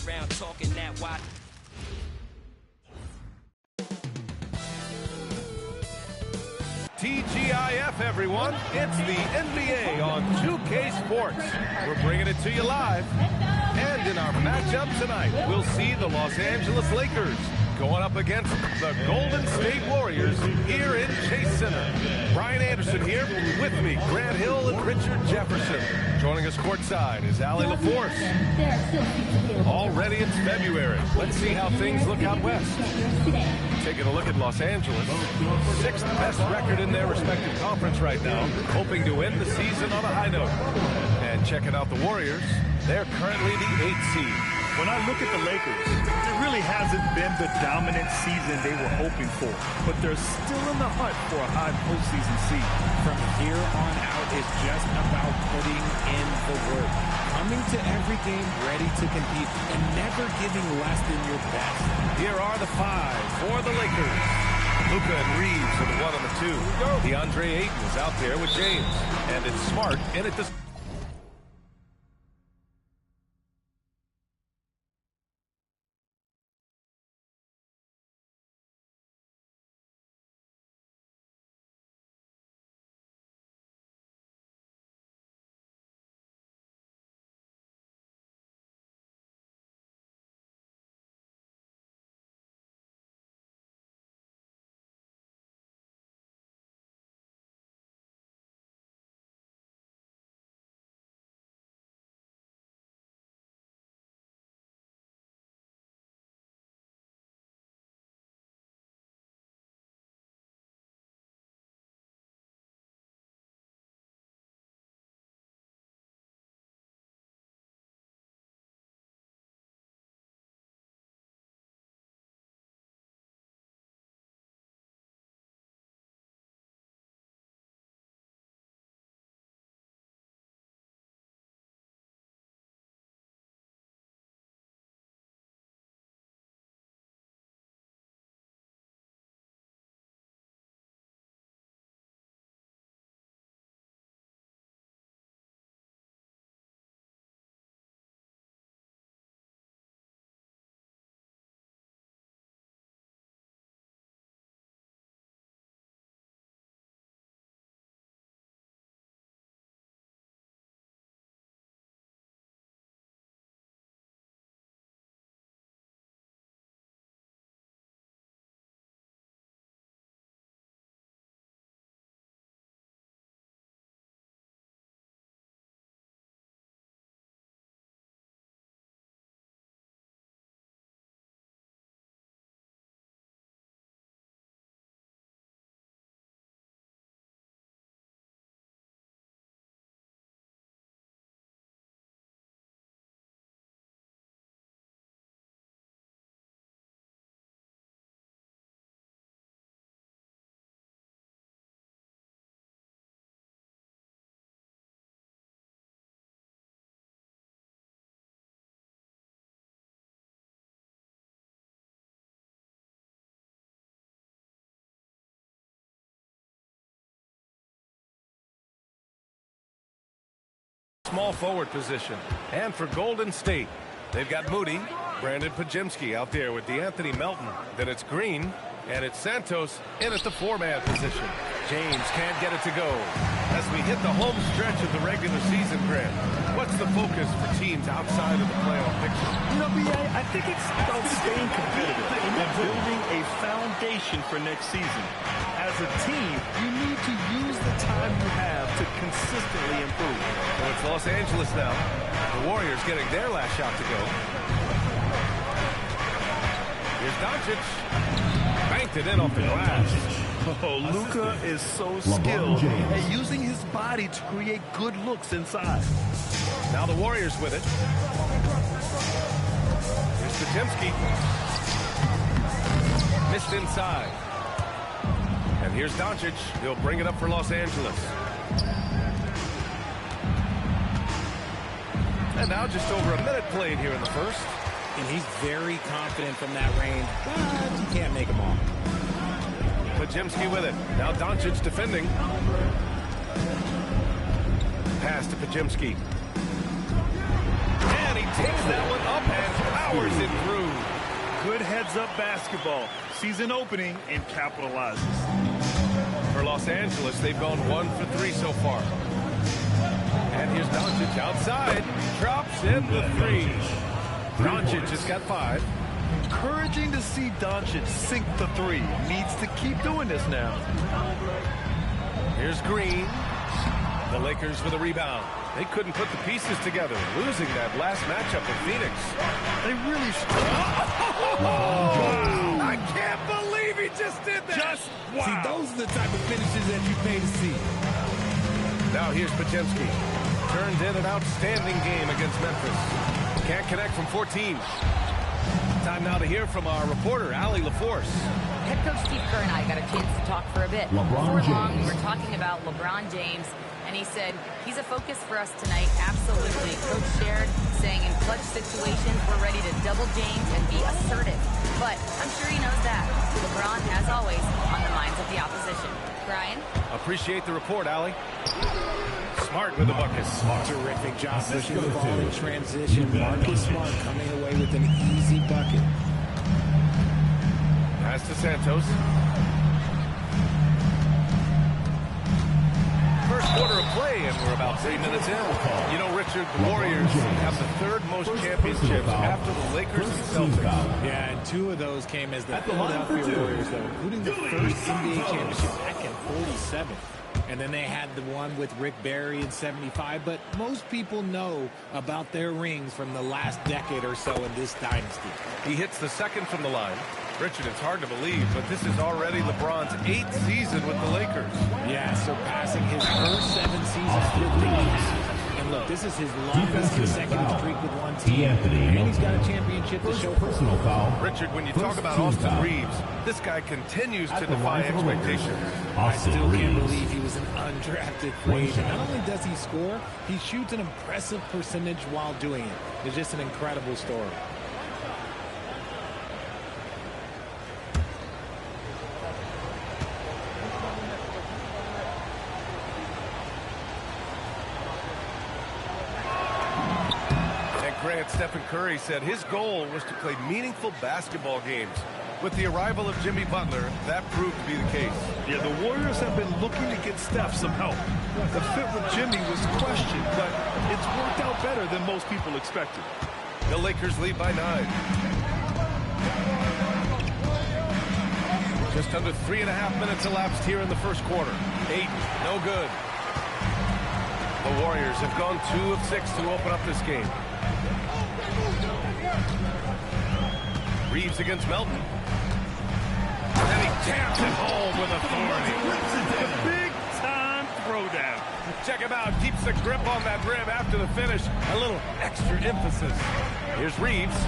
around talking that wide. TGIF, everyone. It's the NBA on 2K Sports. We're bringing it to you live. And in our matchup tonight, we'll see the Los Angeles Lakers going up against the Golden State Warriors here in Chase Center. Brian Anderson here with me, Grant Hill and Richard Jefferson. Joining us courtside is Allie LaForce. Already it's February. Let's see how things look out west. Taking a look at Los Angeles, 6th best record in their respective conference right now, hoping to end the season on a high note. And checking out the Warriors, they're currently the 8th seed. When I look at the Lakers, it really hasn't been the dominant season they were hoping for, but they're still in the hunt for a high postseason seed. From here on out, it's just about putting in the work, coming to every game ready to compete, and never giving less than your best. Here are the 5 for the Lakers. Luka and Reeves are the 1 and the 2. DeAndre Ayton is out there with James, and it's Smart in at the... Small forward position. And for Golden State, they've got Moody, Brandon Podziemski out there with DeAnthony Melton. Then it's Green, and it's Santos in at the 4-man position. James can't get it to go. As we hit the home stretch of the regular season, Grant, what's the focus for teams outside of the playoff picture? You know, B.A., I think it's about staying competitive and building a foundation for next season. As a team, you need to use the time you have to consistently improve. Well, it's Los Angeles now. The Warriors getting their last shot to go. Here's Doncic. Banked it in off the glass. Oh, Luka is so skilled at using his body to create good looks inside. Now the Warriors with it. Here's Podziemski. Missed inside. And here's Doncic. He'll bring it up for Los Angeles. And now just over a minute played here in the first. And he's very confident from that range, but you can't make him all. Podziemski with it. Now Doncic defending. Pass to Podziemski. And he takes that one up and heads-up basketball. Sees an opening and capitalizes. For Los Angeles, they've gone 1 for 3 so far. And here's Doncic outside. Drops in the 3. Doncic has got 5. Encouraging to see Doncic sink the 3. Needs to keep doing this now. Here's Green. The Lakers with a rebound. They couldn't put the pieces together, losing that last matchup with Phoenix. They really struggled. Wow. I can't believe he just did that. Just wow. See, those are the type of finishes that you pay to see. Now here's Podziemski. Turns in an outstanding game against Memphis. Can't connect from 14. Time now to hear from our reporter, Allie LaForce. Head coach Steve Kerr and I got a chance to talk for a bit. Before long, we were talking about LeBron James, and he said, he's a focus for us tonight. Absolutely. Coach shared, saying in clutch situations, we're ready to double James and be assertive. But I'm sure he knows that. LeBron, as always, on the minds of the opposition. Brian? Appreciate the report, Allie. Smart with the bucket. Terrific job pushing the ball in transition. Marcus Smart coming away with an easy bucket. Pass to Santos. First quarter of play, and we're about 3 minutes in. You know, Richard, the Warriors have the 3rd most championships after the Lakers and Celtics. Yeah, and 2 of those came as the Philadelphia Warriors, though, including the first NBA championship back in '47. And then they had the one with Rick Barry in '75. But most people know about their rings from the last decade or so in this dynasty. He hits the second from the line. Richard, it's hard to believe, but this is already LeBron's 8th season with the Lakers. Yeah, surpassing his first 7 seasons with the Lakers. And look, this is his longest consecutive streak with one team. And he's got a championship to show personal foul. Richard, when you talk about Austin Reeves, this guy continues to defy expectations. I still can't believe he was an undrafted free agent. Not only does he score, he shoots an impressive percentage while doing it. It's just an incredible story. Stephen Curry said his goal was to play meaningful basketball games. With the arrival of Jimmy Butler, that proved to be the case. Yeah, the Warriors have been looking to get Steph some help. The fit with Jimmy was questioned, but it's worked out better than most people expected. The Lakers lead by 9. Just under 3.5 minutes elapsed here in the first quarter. 8, no good. The Warriors have gone 2 of 6 to open up this game. Reeves against Melton. And he taps it home with authority. A big-time throwdown. Check him out. Keeps the grip on that rim after the finish. A little extra emphasis. Here's Reeves.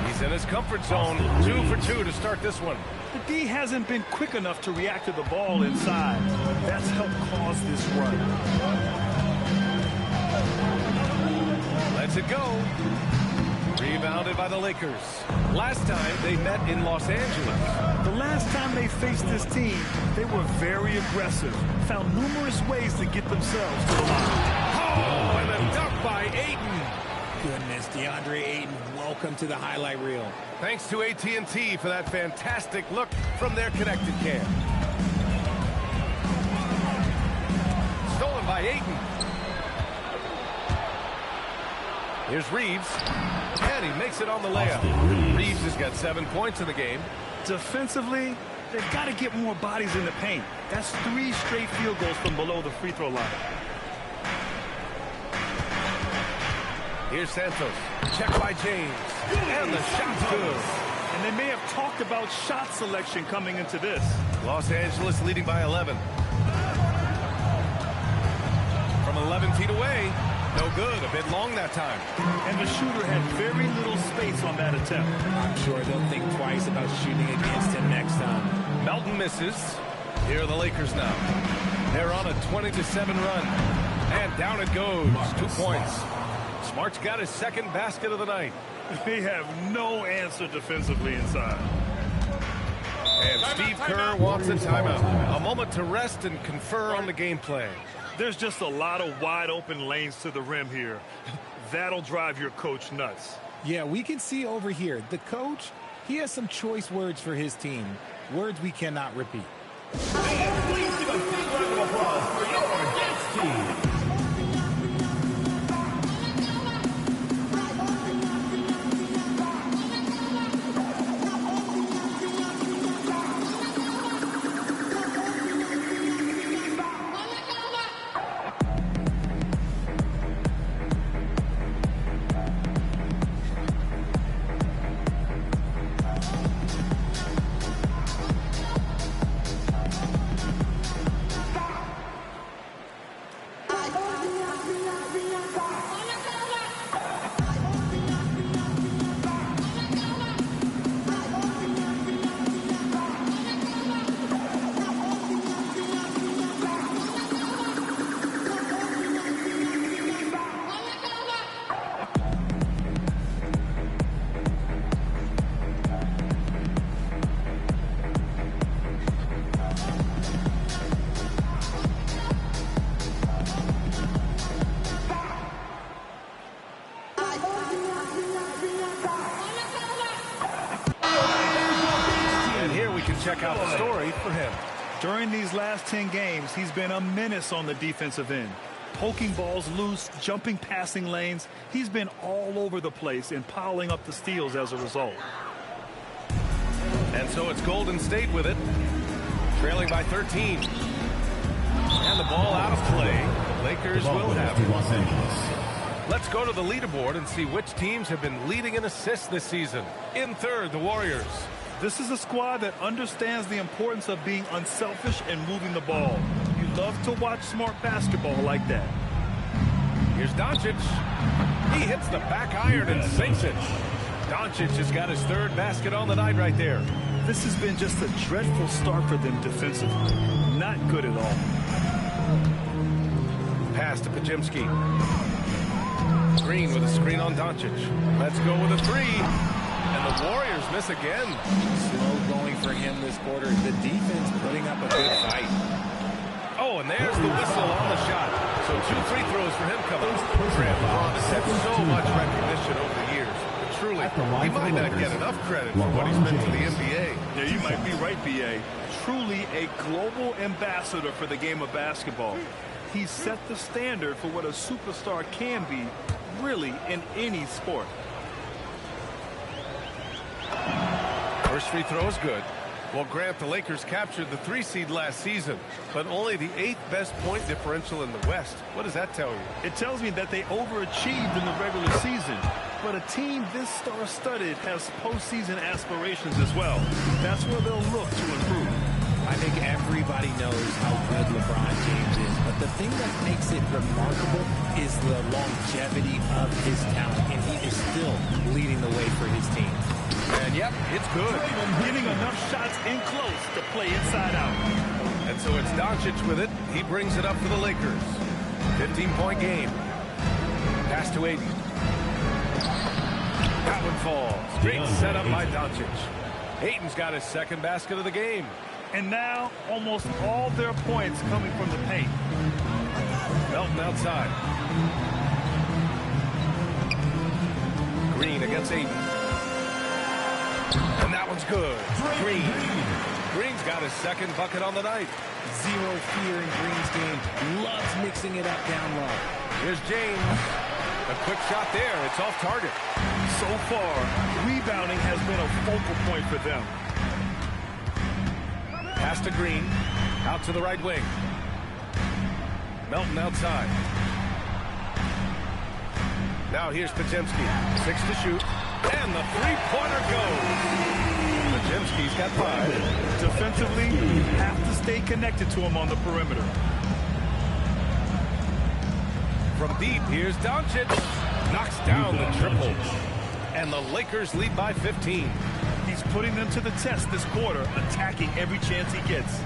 He's in his comfort zone. 2 for 2 to start this one. The D hasn't been quick enough to react to the ball inside. That's helped cause this run. Lets it go. Rebounded by the Lakers. Last time they met in Los Angeles. The last time they faced this team, they were very aggressive. Found numerous ways to get themselves to the line. Oh, and a dunk by Ayton. Goodness, DeAndre Ayton, welcome to the highlight reel. Thanks to AT&T for that fantastic look from their connected cam. Stolen by Ayton. Here's Reeves. And he makes it on the layup. Reeves has got 7 points in the game. Defensively, they've got to get more bodies in the paint. That's 3 straight field goals from below the free throw line. Here's Santos. Check by James. And the shot's good. And they may have talked about shot selection coming into this. Los Angeles leading by 11. From 11 feet away. No good. A bit long that time. And the shooter had very little space on that attempt. I'm sure they'll think twice about shooting against him next time. Melton misses. Here are the Lakers now. They're on a 20-7 run. And down it goes. 2 points. Smart's got his second basket of the night. They have no answer defensively inside. And Steve Kerr wants a timeout. A moment to rest and confer on the game plan. There's just a lot of wide open lanes to the rim here. That'll drive your coach nuts. Yeah, we can see over here. The coach, He has some choice words for his team, words we cannot repeat. Please give a big round of applause for your dance team. Check out the story for him. During these last 10 games, he's been a menace on the defensive end. Poking balls loose, jumping passing lanes. He's been all over the place and piling up the steals as a result. And so it's Golden State with it, trailing by 13. And the ball out of play. Lakers will have it. Los Angeles. Let's go to the leaderboard and see which teams have been leading in assists this season. In third, the Warriors. This is a squad that understands the importance of being unselfish and moving the ball. You love to watch smart basketball like that. Here's Doncic. He hits the back iron and sinks it. Doncic has got his third basket on the night right there. This has been just a dreadful start for them defensively. Not good at all. Pass to Podziemski. Green with a screen on Doncic. Let's go with a three. And the Warriors miss again. Slow going for him this quarter. The defense putting up a good fight. Oh, and there's the whistle on the shot. So 2 free throws for him coming. Grant LeBron has had so much recognition over the years. But truly, he might not get enough credit for what he's meant to the NBA. Yeah, you might be right, B.A. Truly a global ambassador for the game of basketball. He's set the standard for what a superstar can be, really, in any sport. First free throw is good. Well, Grant, the Lakers captured the 3 seed last season, but only the 8th best point differential in the West. What does that tell you? It tells me that they overachieved in the regular season, but a team this star-studded has postseason aspirations as well. That's where they'll look to improve. I think everybody knows how good LeBron James is, but the thing that makes it remarkable is the longevity of his talent, and he is still leading the way for his team. And yep, it's good. Getting enough shots in close to play inside out. And so it's Doncic with it. He brings it up for the Lakers. 15-point game. Pass to Ayton. That one falls. Great setup by Doncic. Ayton's got his second basket of the game. And now, almost all their points coming from the paint. Melton outside. Green against Ayton. And that one's good. Green. Green's got his second bucket on the night. Zero fear in Green's game. Loves mixing it up down low. Here's James. A quick shot there. It's off target. So far, rebounding has been a focal point for them. Pass to Green. Out to the right wing. Melton outside. Now here's Podziemski. 6 to shoot. And the three-pointer goes. Podziemski's got 5. Defensively, you have to stay connected to him on the perimeter. From deep, here's Doncic. Knocks down the triple. And the Lakers lead by 15. He's putting them to the test this quarter, attacking every chance he gets.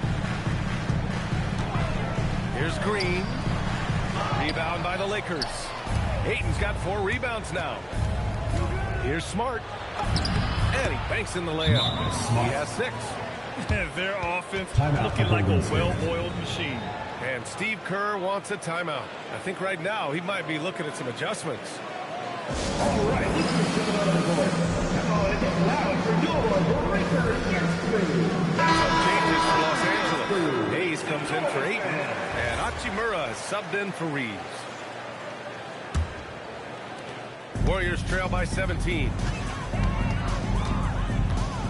Here's Green. Rebound by the Lakers. Ayton's got 4 rebounds now. Here's Smart. And he banks in the layup. He has 6. Their offense looking like a well-oiled machine. And Steve Kerr wants a timeout. I think right now he might be looking at some adjustments. All right, this is coming out of the court. Now it is loud for your breaker history. Some changes for Los Angeles. Hayes comes in for Ayton, and Hachimura has subbed in for Reeves. Warriors trail by 17.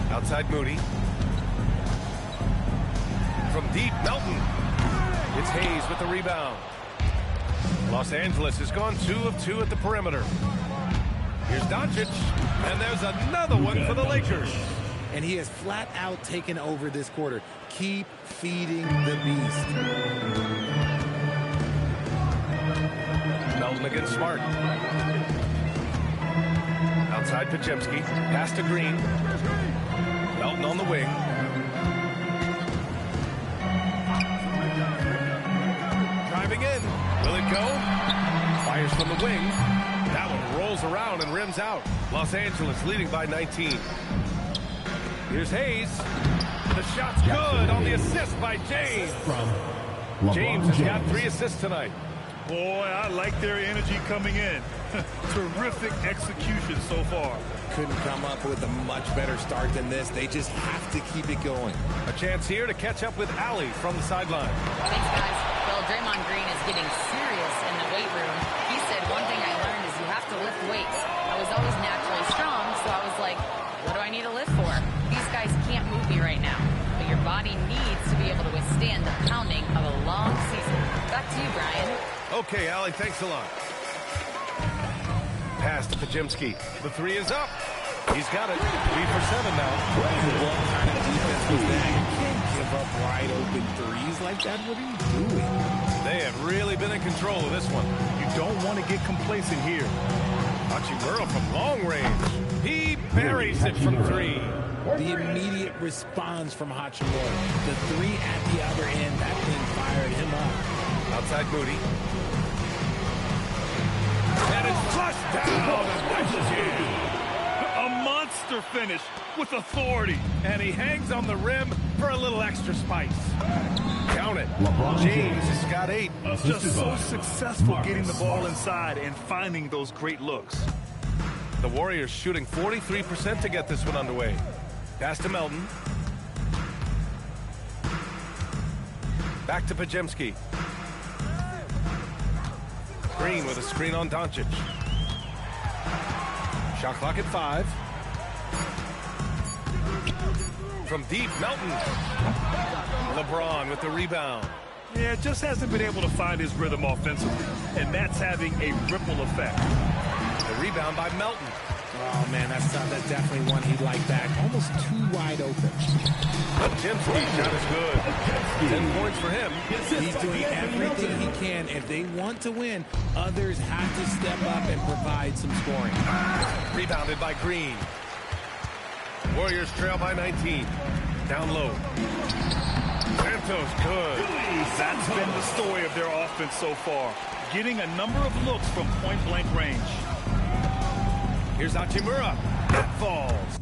Outside Moody. From deep, Melton. It's Hayes with the rebound. Los Angeles has gone 2 of 2 at the perimeter. Here's Doncic, and there's another one for the Lakers. And he has flat out taken over this quarter. Keep feeding the beast. Melton against Smart. Outside Podziemski. Pass to Green. Melton on the wing. Driving in. Will it go? Fires from the wing. That one rolls around and rims out. Los Angeles leading by 19. Here's Hayes. The shot's good on the assist by James. James has got 3 assists tonight. Boy, I like their energy coming in. Terrific execution so far. Couldn't come up with a much better start than this. They just have to keep it going. A chance here to catch up with Allie from the sideline. Thanks, guys. Well, Draymond Green is getting serious in the weight room. He said one thing I learned is you have to lift weights. I was always naturally strong, so I was like, what do I need to lift for? These guys can't move me right now. But your body needs to be able to withstand the pounding of a long season. Back to you, Brian. Okay, Allie, thanks a lot. Pass to Podziemski. The 3 is up. He's got it. 3 for 7 now. What kind of defense was that? You can't give up wide open threes like that. What are you doing? They have really been in control of this one. You don't want to get complacent here. Hachimura from long range. He buries it from 3. The immediate response from Hachimura. The 3 at the other end, that thing fired him up. Outside Moody. And it's flushed down. A monster finish with authority. And he hangs on the rim for a little extra spice. Count it. James has got 8. Just so successful getting the ball inside and finding those great looks. The Warriors shooting 43% to get this one underway. Pass to Melton. Back to Podziemski. Green with a screen on Doncic. Shot clock at 5. From deep, Melton. LeBron with the rebound. Yeah, just hasn't been able to find his rhythm offensively, and that's having a ripple effect. The rebound by Melton. Oh, man, that's definitely one he'd like back. Almost too wide open. Podziemski shot is good. 10 points for him. He's doing everything he can. If they want to win, others have to step up and provide some scoring. Rebounded by Green. Warriors trail by 19. Down low. Santos good. That's been the story of their offense so far. Getting a number of looks from point-blank range. Here's Hachimura. That falls.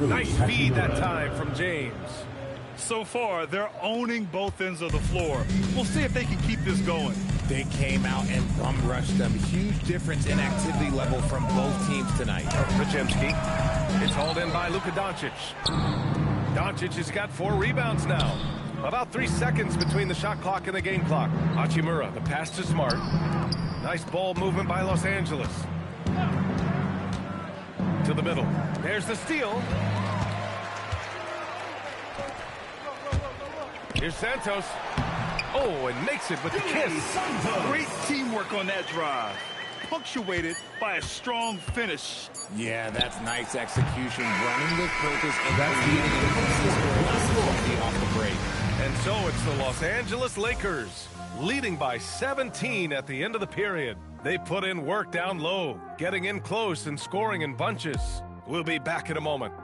Nice feed that time from James. So far, they're owning both ends of the floor. We'll see if they can keep this going. They came out and bum-rushed them. Huge difference in activity level from both teams tonight. Podziemski. It's hauled in by Luka Doncic. Doncic has got 4 rebounds now. About 3 seconds between the shot clock and the game clock. Hachimura, the pass to Smart. Nice ball movement by Los Angeles. To the middle. There's the steal. Here's Santos. Oh, and makes it with the kiss. Great teamwork on that drive. Punctuated by a strong finish. Yeah, that's nice execution. Running with purpose and leading the off the break. And so it's the Los Angeles Lakers leading by 17 at the end of the period. They put in work down low, getting in close and scoring in bunches. We'll be back in a moment.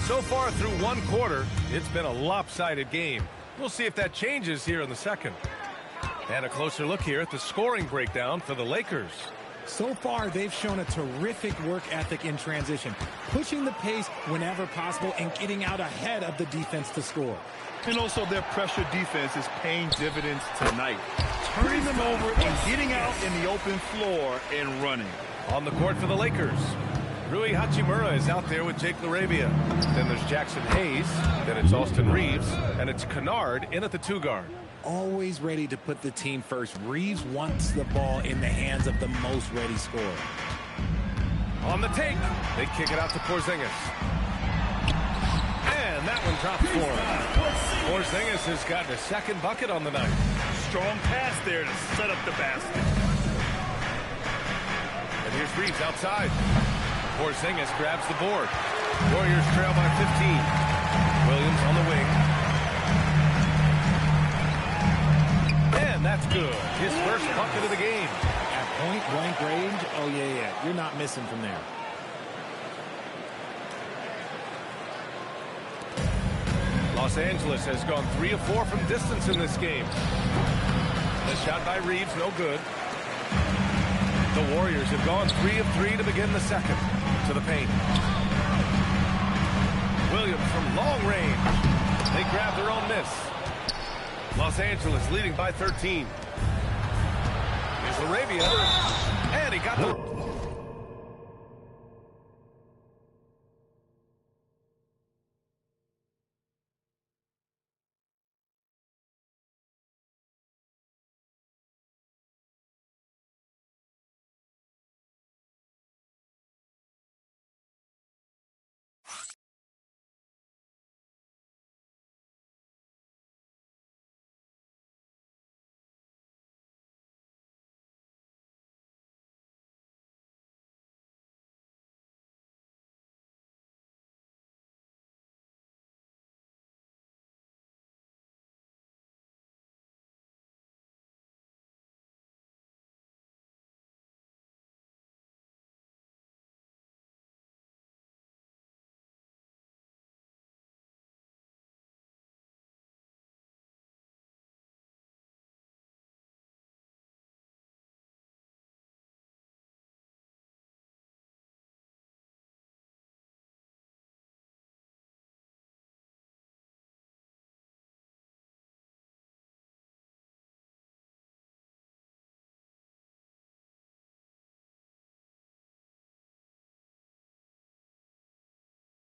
So far through one quarter, it's been a lopsided game. We'll see if that changes here in the second. And a closer look here at the scoring breakdown for the Lakers. So far, they've shown a terrific work ethic in transition, pushing the pace whenever possible and getting out ahead of the defense to score. And also their pressure defense is paying dividends tonight, turning them over and getting out in the open floor and running. On the court for the Lakers, Rui Hachimura is out there with Jake LaRavia. Then there's Jackson Hayes, then it's Austin Reeves, and it's Kennard in at the 2 guard. Always ready to put the team first. Reeves wants the ball in the hands of the most ready scorer. On the take, they kick it out to Porzingis. And that one drops for him. Porzingis has gotten a second bucket on the night. Strong pass there to set up the basket. And here's Reeves outside. Porzingis grabs the board. Warriors trail by 15. Williams on the wing. And that's good. His first bucket of the game. At point-blank range, oh, yeah. You're not missing from there. Los Angeles has gone 3 of 4 from distance in this game. The shot by Reeves, no good. The Warriors have gone 3 of 3 to begin the second. To the paint. Williams from long range. They grab their own miss. Los Angeles leading by 13. Here's LaRavia. And he got the...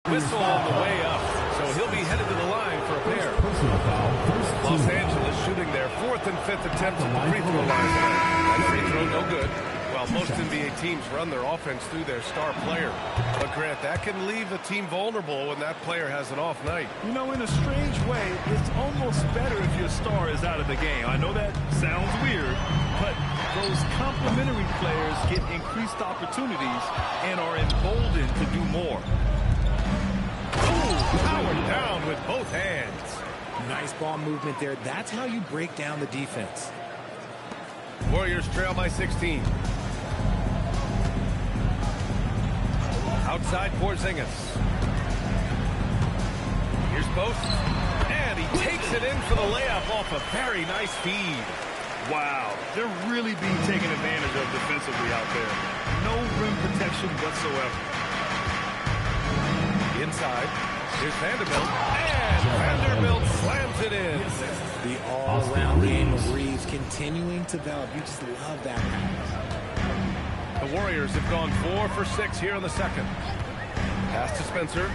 Whistle on the way up, so he'll be headed to the line for a pair. Los Angeles shooting their 4th and 5th attempts at the free throw line. That free throw no good. While most NBA teams run their offense through their star player. But Grant, that can leave a team vulnerable when that player has an off night. You know, in a strange way, it's almost better if your star is out of the game. I know that sounds weird, but those complementary players get increased opportunities and are emboldened to do more. Powered down with both hands. Nice ball movement there. That's how you break down the defense. Warriors trail by 16. Outside Porzingis. Here's Post. And he takes it in for the layup off a very nice feed. Wow, they're really being taken advantage of defensively out there. No rim protection whatsoever. Inside. Here's Vanderbilt. And Vanderbilt slams it in. The all-around game of Reeves continuing to develop. You just love that pass. The Warriors have gone 4 for 6 here in the second. Pass to Spencer.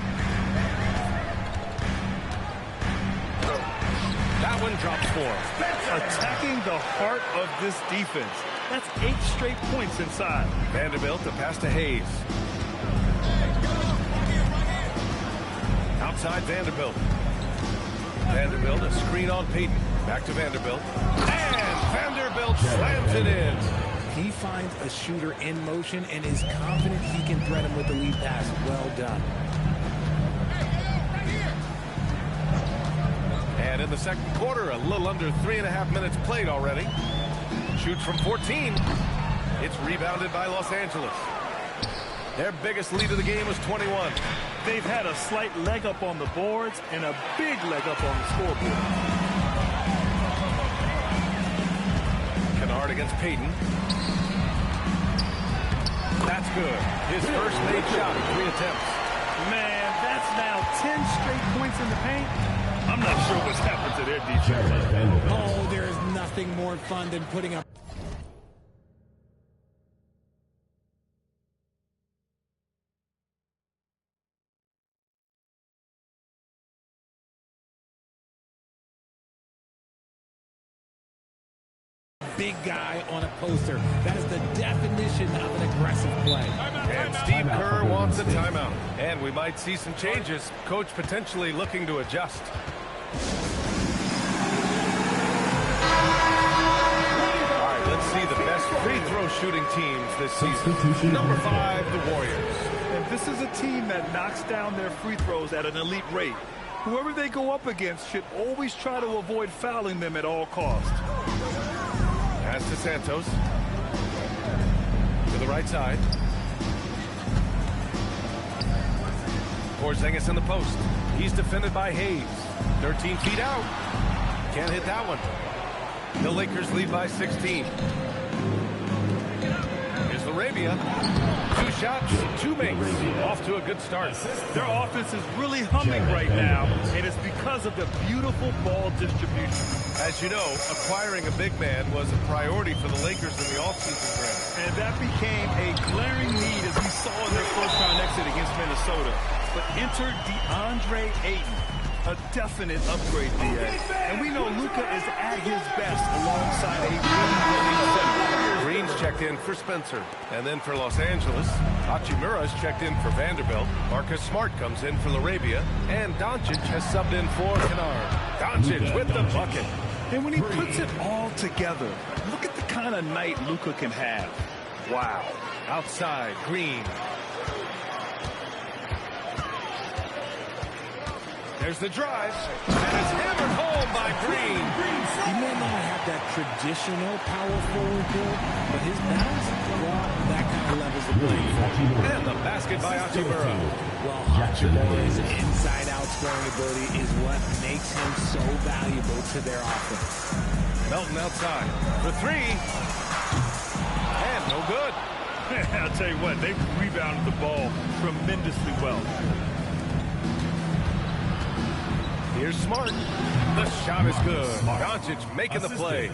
That one drops for him. Attacking the heart of this defense. That's 8 straight points inside. Vanderbilt, the pass to Hayes. Outside Vanderbilt. Vanderbilt, a screen on Payton. Back to Vanderbilt. And Vanderbilt slams it in. He finds a shooter in motion and is confident he can thread him with the lead pass. Well done. And in the second quarter, a little under 3.5 minutes played already. Shoots from 14. It's rebounded by Los Angeles. Their biggest lead of the game was 21. They've had a slight leg up on the boards and a big leg up on the scoreboard. Kennard against Payton. That's good. His first made shot in 3 attempts. Man, that's now 10 straight points in the paint. I'm not sure what's happened to their defense. Oh, there is nothing more fun than putting up. Big guy on a poster. That is the definition of an aggressive play. And Steve Kerr wants a timeout. And we might see some changes. Coach potentially looking to adjust. All right, let's see the best free throw shooting teams this season. Number 5, the Warriors. And this is a team that knocks down their free throws at an elite rate. Whoever they go up against should always try to avoid fouling them at all costs. Pass to Santos. To the right side. Porzingis in the post. He's defended by Hayes. 13 feet out. Can't hit that one. The Lakers lead by 16. Here's Laravia. 2 shots, 2 makes. Off to a good start. Their offense is really humming right now, and it's because of the beautiful ball distribution. As you know, acquiring a big man was a priority for the Lakers in the offseason, Grant. And that became a glaring need as we saw in their first-round exit against Minnesota. But enter DeAndre Ayton, a definite upgrade, D.A. And we know Luka is at his best alongside a really center. Green's checked in for Spencer. And then for Los Angeles, Hachimura's checked in for Vanderbilt. Marcus Smart comes in for Laravia. And Doncic has subbed in for Kennard. Doncic with the bucket. And when he puts it all together, look at the kind of night Luka can have. Wow. Outside, Green. There's the drive. And it's hammered home by Green. He may not have that traditional power forward build, but his balance brought that kind of levels of play. And the basket by Hachimura. Well, Hachimura's inside-out scoring ability is what makes him so valuable to their offense. Melton outside for 3. And no good. I'll tell you what, they've rebounded the ball tremendously well. Here's Smart. The shot is good. Doncic making the play.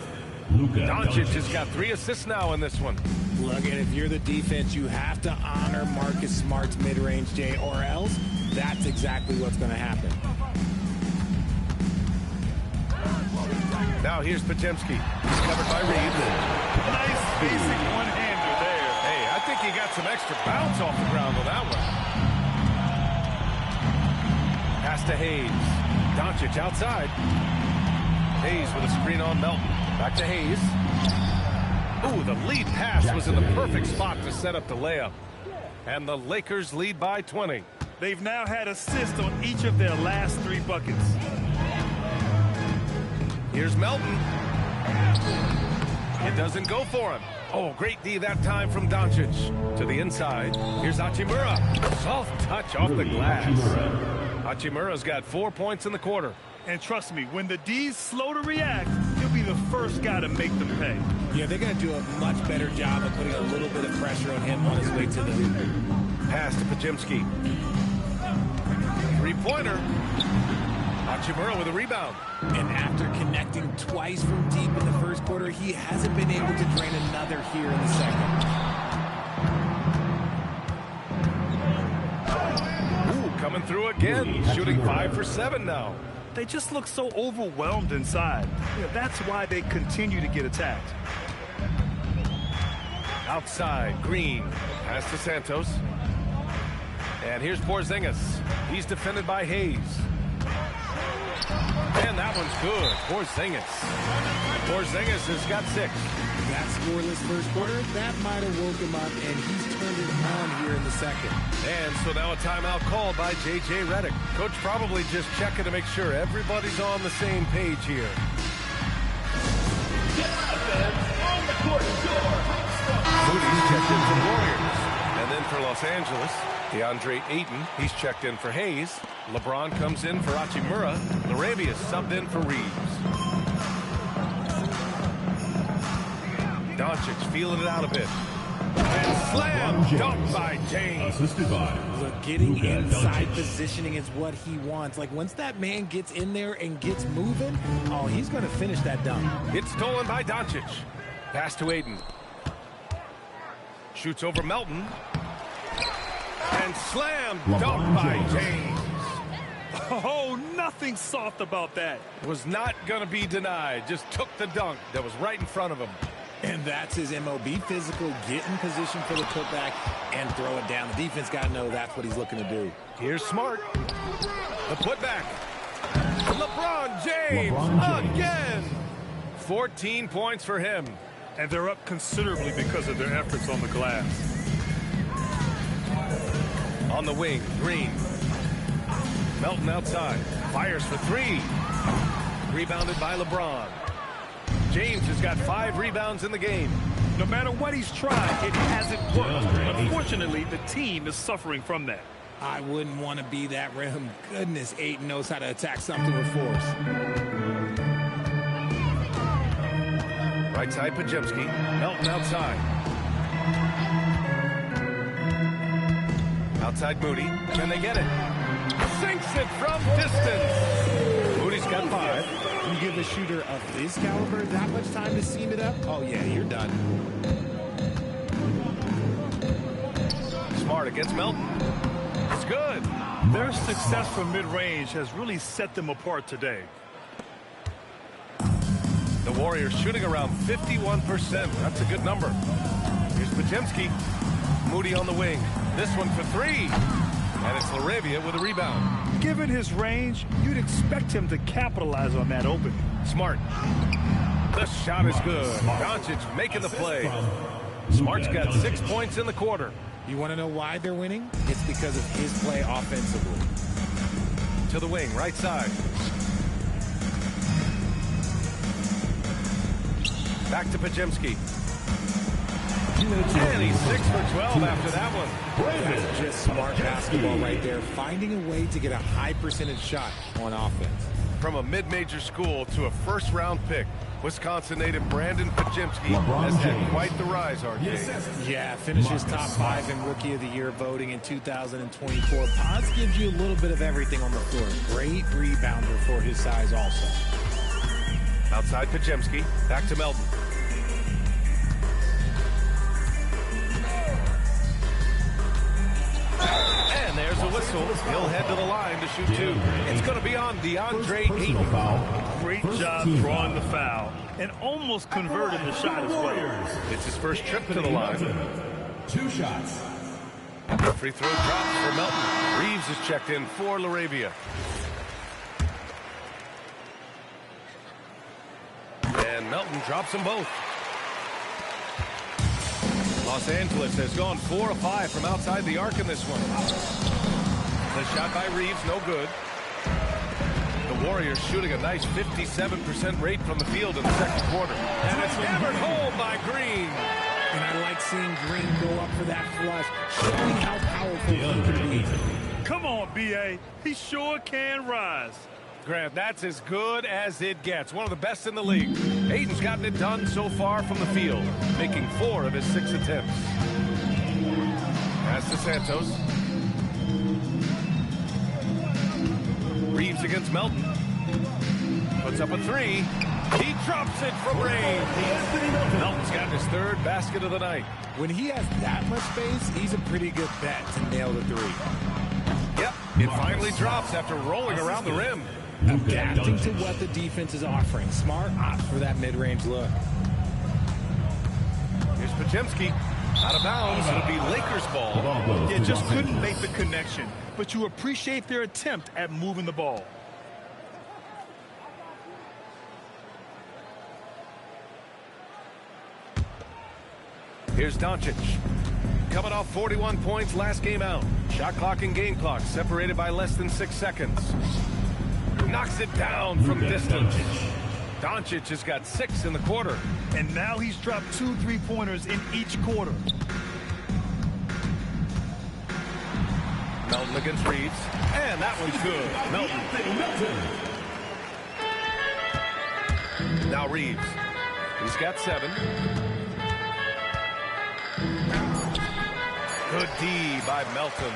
Doncic has got 3 assists now in this one. Look, and if you're the defense, you have to honor Marcus Smart's mid-range, Jay, or else that's exactly what's going to happen. Now here's Podziemski. He's covered by Reed. Nice basic one-hander there. Hey, I think he got some extra bounce off the ground on that one. Pass to Hayes. Doncic outside. Hayes with a screen on Melton. Back to Hayes. Ooh, the lead pass was in the perfect spot to set up the layup. And the Lakers lead by 20. They've now had assists on each of their last 3 buckets. Here's Melton. It doesn't go for him. Oh, great D that time from Doncic. To the inside. Here's Hachimura. Soft touch off the glass. Hachimura's got 4 points in the quarter. And trust me, when the D's slow to react, he'll be the first guy to make them pay. Yeah, they're going to do a much better job of putting a little bit of pressure on him on his way to the hoop. Pass to Podziemski. 3-pointer. Hachimura with a rebound. And after connecting twice from deep in the first quarter, he hasn't been able to drain another here in the second. Coming through again, shooting 5 for 7 now. They just look so overwhelmed inside. That's why they continue to get attacked. Outside, Green. Pass to Santos. And here's Porzingis. He's defended by Hayes. And that one's good. Porzingis. Porzingis has got 6. That scoreless first quarter, that might have woke him up, and he's turned it on here in the second. And so now a timeout called by J.J. Redick. Coach probably just checking to make sure everybody's on the same page here. Moody's checked in for the Warriors. And then for Los Angeles. DeAndre Ayton, he's checked in for Hayes. LeBron comes in for Hachimura. LaRavia subbed in for Reeves. Doncic feeling it out a bit. And slam dunked by James. Look, getting inside positioning is what he wants. Like, once that man gets in there and gets moving, oh, he's going to finish that dunk. It's stolen by Doncic. Pass to Ayton. Shoots over Melton. And slam dunked by James. Oh, nothing soft about that. Was not going to be denied. Just took the dunk that was right in front of him. And that's his MO. Be physical, get in position for the putback, and throw it down. The defense got to know that's what he's looking to do. Here's Smart. The putback. LeBron James again. 14 points for him. And they're up considerably because of their efforts on the glass. On the wing, Green. Melton outside. Fires for three. Rebounded by LeBron. James has got 5 rebounds in the game. No matter what he's tried, it hasn't worked. Unfortunately, the team is suffering from that. I wouldn't want to be that rim. Goodness, Ayton knows how to attack something with force. Right side, Podziemski. Melton outside. Outside Moody. Can they get it? Sinks it from distance. Moody's got 5. You give a shooter of this caliber that much time to seam it up? Oh, yeah, you're done. Smart against Melton. It's good. Their success from mid-range has really set them apart today. The Warriors shooting around 51%. That's a good number. Here's Podziemski. Moody on the wing. This one for 3. And it's LaRavia with a rebound. Given his range, you'd expect him to capitalize on that opening. Smart. The shot is good. Doncic making the play. Smart's got 6 points in the quarter. You want to know why they're winning? It's because of his play offensively. To the wing, right side. Back to Podziemski. And he's 6 for 12 after that one. That's just smart basketball right there. Finding a way to get a high percentage shot on offense. From a mid-major school to a first-round pick, Wisconsin native Brandon Podziemski has had quite the rise, RJ. Yeah, finishes top 5 in Rookie of the Year voting in 2024. Pods gives you a little bit of everything on the floor. Great rebounder for his size also. Outside Podziemski, back to Melton. And there's a whistle. He'll head to the line to shoot 2. It's going to be on DeAndre Ayton. Great job drawing the foul and almost converted the shot as well. It's his first trip to the line. 2 shots. The free throw drops for Melton. Reeves is checked in for LaRavia. And Melton drops them both. Los Angeles has gone 4 of 5 from outside the arc in this one. The shot by Reeves, no good. The Warriors shooting a nice 57% rate from the field in the second quarter. And it's hammered home by Green. And I like seeing Green go up for that flush, showing how powerful he can be. Come on, B.A. He sure can rise. Grant, that's as good as it gets. One of the best in the league. Ayton's gotten it done so far from the field, making 4 of his 6 attempts. Pass to Santos. Reeves against Melton. Puts up a 3. He drops it from range. Melton's got his 3rd basket of the night. When he has that much space, he's a pretty good bet to nail the 3. Yep, it finally drops after rolling around the rim. Adapting to what the defense is offering. Smart opts for that mid-range look. Here's Podziemski. Out of bounds. It'll be Lakers ball. You just couldn't make the connection, but you appreciate their attempt at moving the ball. Here's Doncic. Coming off 41 points last game out. Shot clock and game clock separated by less than 6 seconds. Knocks it down from distance. Doncic has got 6 in the quarter. And now he's dropped 2 3-pointers in each quarter. Melton against Reeves. And that one's good. Melton. Now Reeves. He's got 7. Good D by Melton.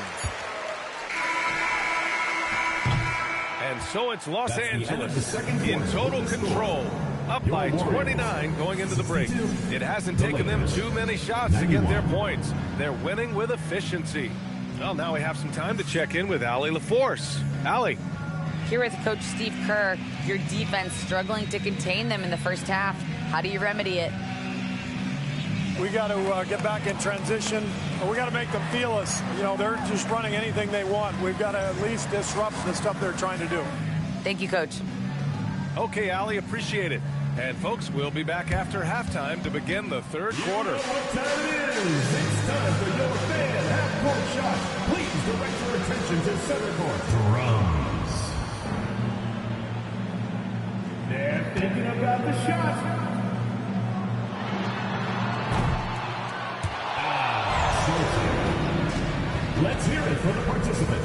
And so it's Los Angeles in total control. Up by 29 going into the break. It hasn't taken them too many shots to get their points. They're winning with efficiency. Well, now we have some time to check in with Allie LaForce. Allie. Here with Coach Steve Kerr, your defense struggling to contain them in the first half. How do you remedy it? We got to get back in transition. We got to make them feel us. You know, they're just running anything they want. We've got to at least disrupt the stuff they're trying to do. Thank you, Coach. Okay, Allie, appreciate it. And folks, we'll be back after halftime to begin the third quarter. What time it is? It's time for your fan half-court shot. Please direct your attention to center court. Drums. They're thinking about the shot. Let's hear it for the participant.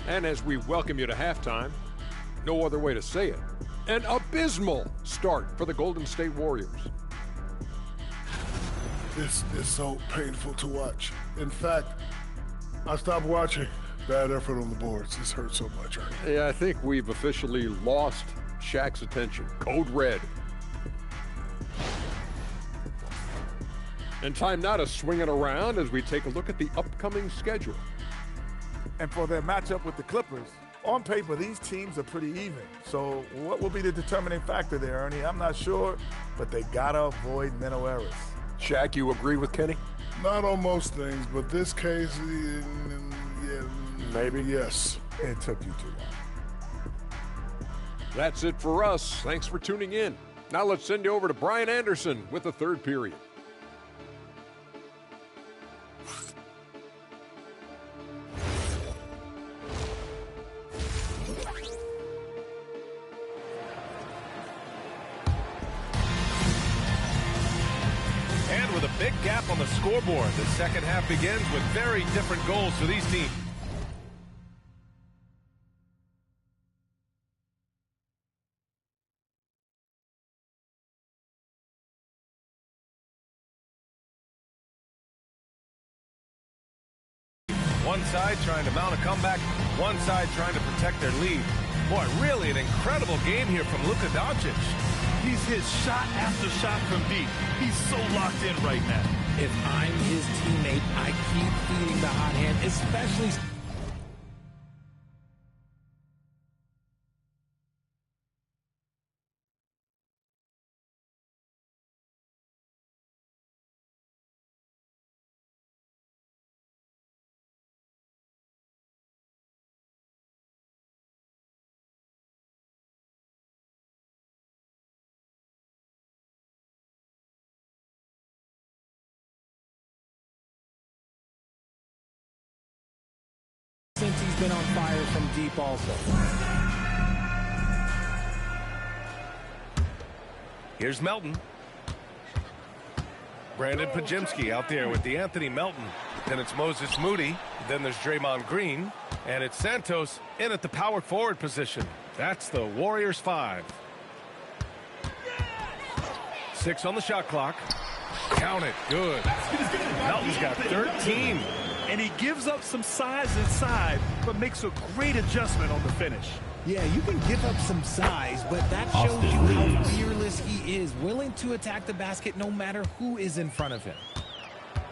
And as we welcome you to halftime, no other way to say it, an abysmal start for the Golden State Warriors. This is so painful to watch. In fact, I stopped watching. Bad effort on the boards. This hurts so much. Right? Yeah, I think we've officially lost Shaq's attention. Code red. And time now to swing it around as we take a look at the upcoming schedule. And for their matchup with the Clippers, on paper, these teams are pretty even. So what will be the determining factor there, Ernie? I'm not sure, but they got to avoid mental errors. Shaq, you agree with Kenny? Not on most things, but this case, yeah, maybe. Yes. It took you too long. That's it for us. Thanks for tuning in. Now let's send you over to Brian Anderson with the third period. With a big gap on the scoreboard, the second half begins with very different goals for these teams. One side trying to mount a comeback, one side trying to protect their lead. Boy, really an incredible game here from Luka Doncic. He's hit shot after shot from deep. He's so locked in right now. If I'm his teammate, I keep feeding the hot hand, especially... since he's been on fire from deep also. Here's Melton. Brandon Podziemski out there with the Anthony Melton. Then it's Moses Moody. Then there's Draymond Green. And it's Santos in at the power forward position. That's the Warriors 5. 6 on the shot clock. Count it. Good. Melton's got 13. And he gives up some size inside, but makes a great adjustment on the finish. Yeah, you can give up some size, but that shows you how fearless he is, willing to attack the basket no matter who is in front of him.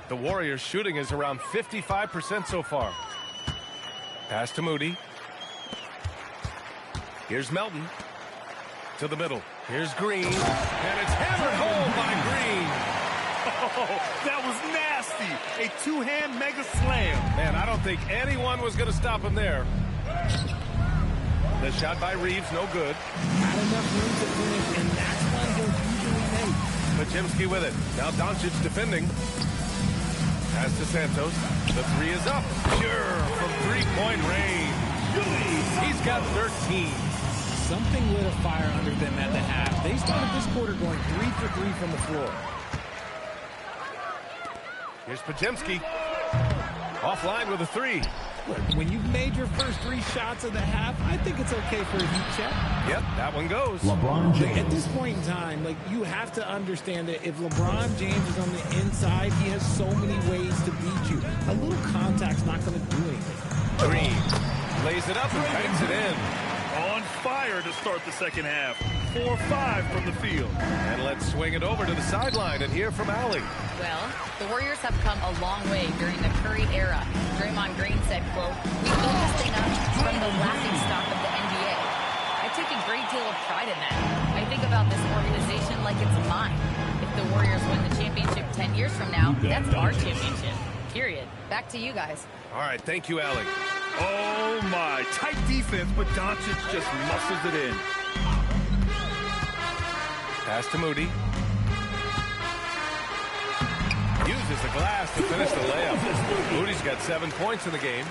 The Warriors shooting is around 55% so far. Pass to Moody. Here's Melton. To the middle. Here's Green. And it's hammered home by Green. Oh, that was nasty. A two-hand mega slam. Man, I don't think anyone was going to stop him there. The shot by Reeves, no good. Not enough room to finish, and that's one he'll usually make. Podziemski with it. Now Doncic defending. Pass to Santos. The three is up. Sure, from three-point range. He's got 13. something lit a fire under them at the half. They started this quarter going 3 for 3 from the floor. Here's Podziemski. Offline with a 3. Look, when you've made your first 3 shots of the half, I think it's okay for a heat check. Yep, that one goes. LeBron James. At this point in time, you have to understand that if LeBron James is on the inside, he has so many ways to beat you. A little contact's not going to do anything. Green lays it up and bangs it in. On fire to start the second half. 4-5 from the field. And let's swing it over to the sideline and hear from Allie. Well, the Warriors have come a long way during the Curry era. Draymond Green said, quote, "We built this thing up from the laughingstock of the NBA. I take a great deal of pride in that. I think about this organization like it's mine. If the Warriors win the championship 10 years from now, that's our championship. Period." Back to you guys. All right, thank you, Allie. Oh, my. Tight defense, but Doncic just muscles it in. Pass to Moody. Uses the glass to finish the layup. Moody's got 7 points in the game.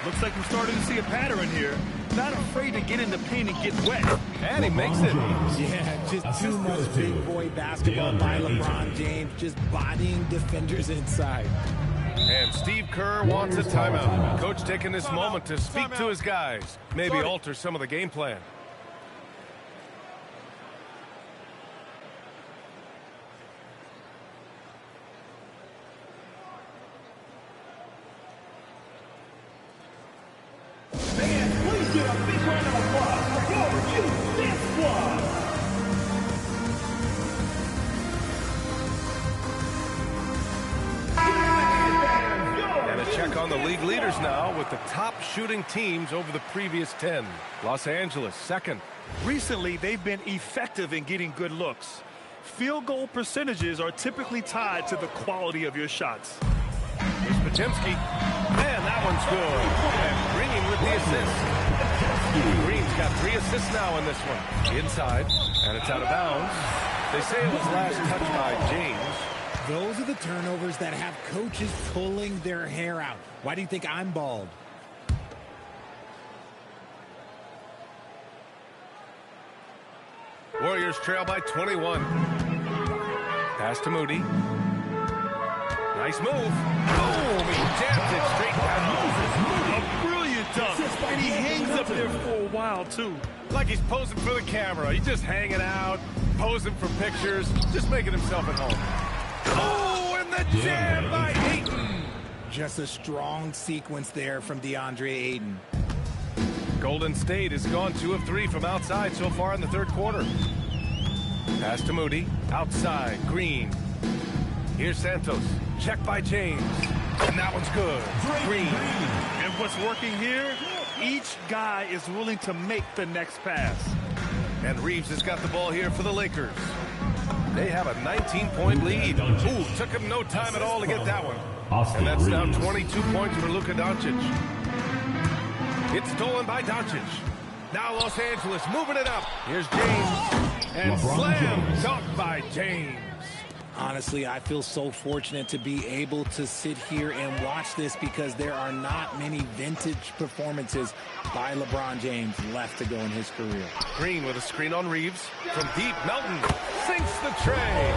Looks like we're starting to see a pattern here. Not afraid to get in the paint and get wet. And he makes it. Yeah, just too much big boy basketball by LeBron James, just bodying defenders inside. And Steve Kerr wants a timeout. Coach taking this moment to speak to his guys. Maybe alter some of the game plan. Please give a big round of applause for your Houston Squad. And a check on the league leaders now with the top shooting teams over the previous 10. Los Angeles, second. Recently, they've been effective in getting good looks. Field goal percentages are typically tied to the quality of your shots. Here's Podziemski. Man, that one's good. And Green with the assist. Green's got 3 assists now in this one. Inside, and it's out of bounds. They say it was last touched by James. Those are the turnovers that have coaches pulling their hair out. Why do you think I'm bald? Warriors trail by 21. Pass to Moody. Nice move. Boom! He jams it straight down. A brilliant dunk. And he hangs up there for a while, too. Like he's posing for the camera. He's just hanging out, posing for pictures, just making himself at home. Oh, and the jam by Ayton. Just a strong sequence there from DeAndre Ayton. Golden State has gone 2 of 3 from outside so far in the third quarter. Pass to Moody. Outside, Green. Here's Santos. Check by James. And that one's good. Green. And what's working here? Each guy is willing to make the next pass. And Reeves has got the ball here for the Lakers. They have a 19-point lead. Ooh, took him no time at all to get that one. And that's now 22 points for Luka Doncic. It's stolen by Doncic. Now Los Angeles moving it up. Here's James. And slam dunk by James. Honestly, I feel so fortunate to be able to sit here and watch this because there are not many vintage performances by LeBron James left to go in his career. Green with a screen on Reeves. From deep, Melton sinks the tray.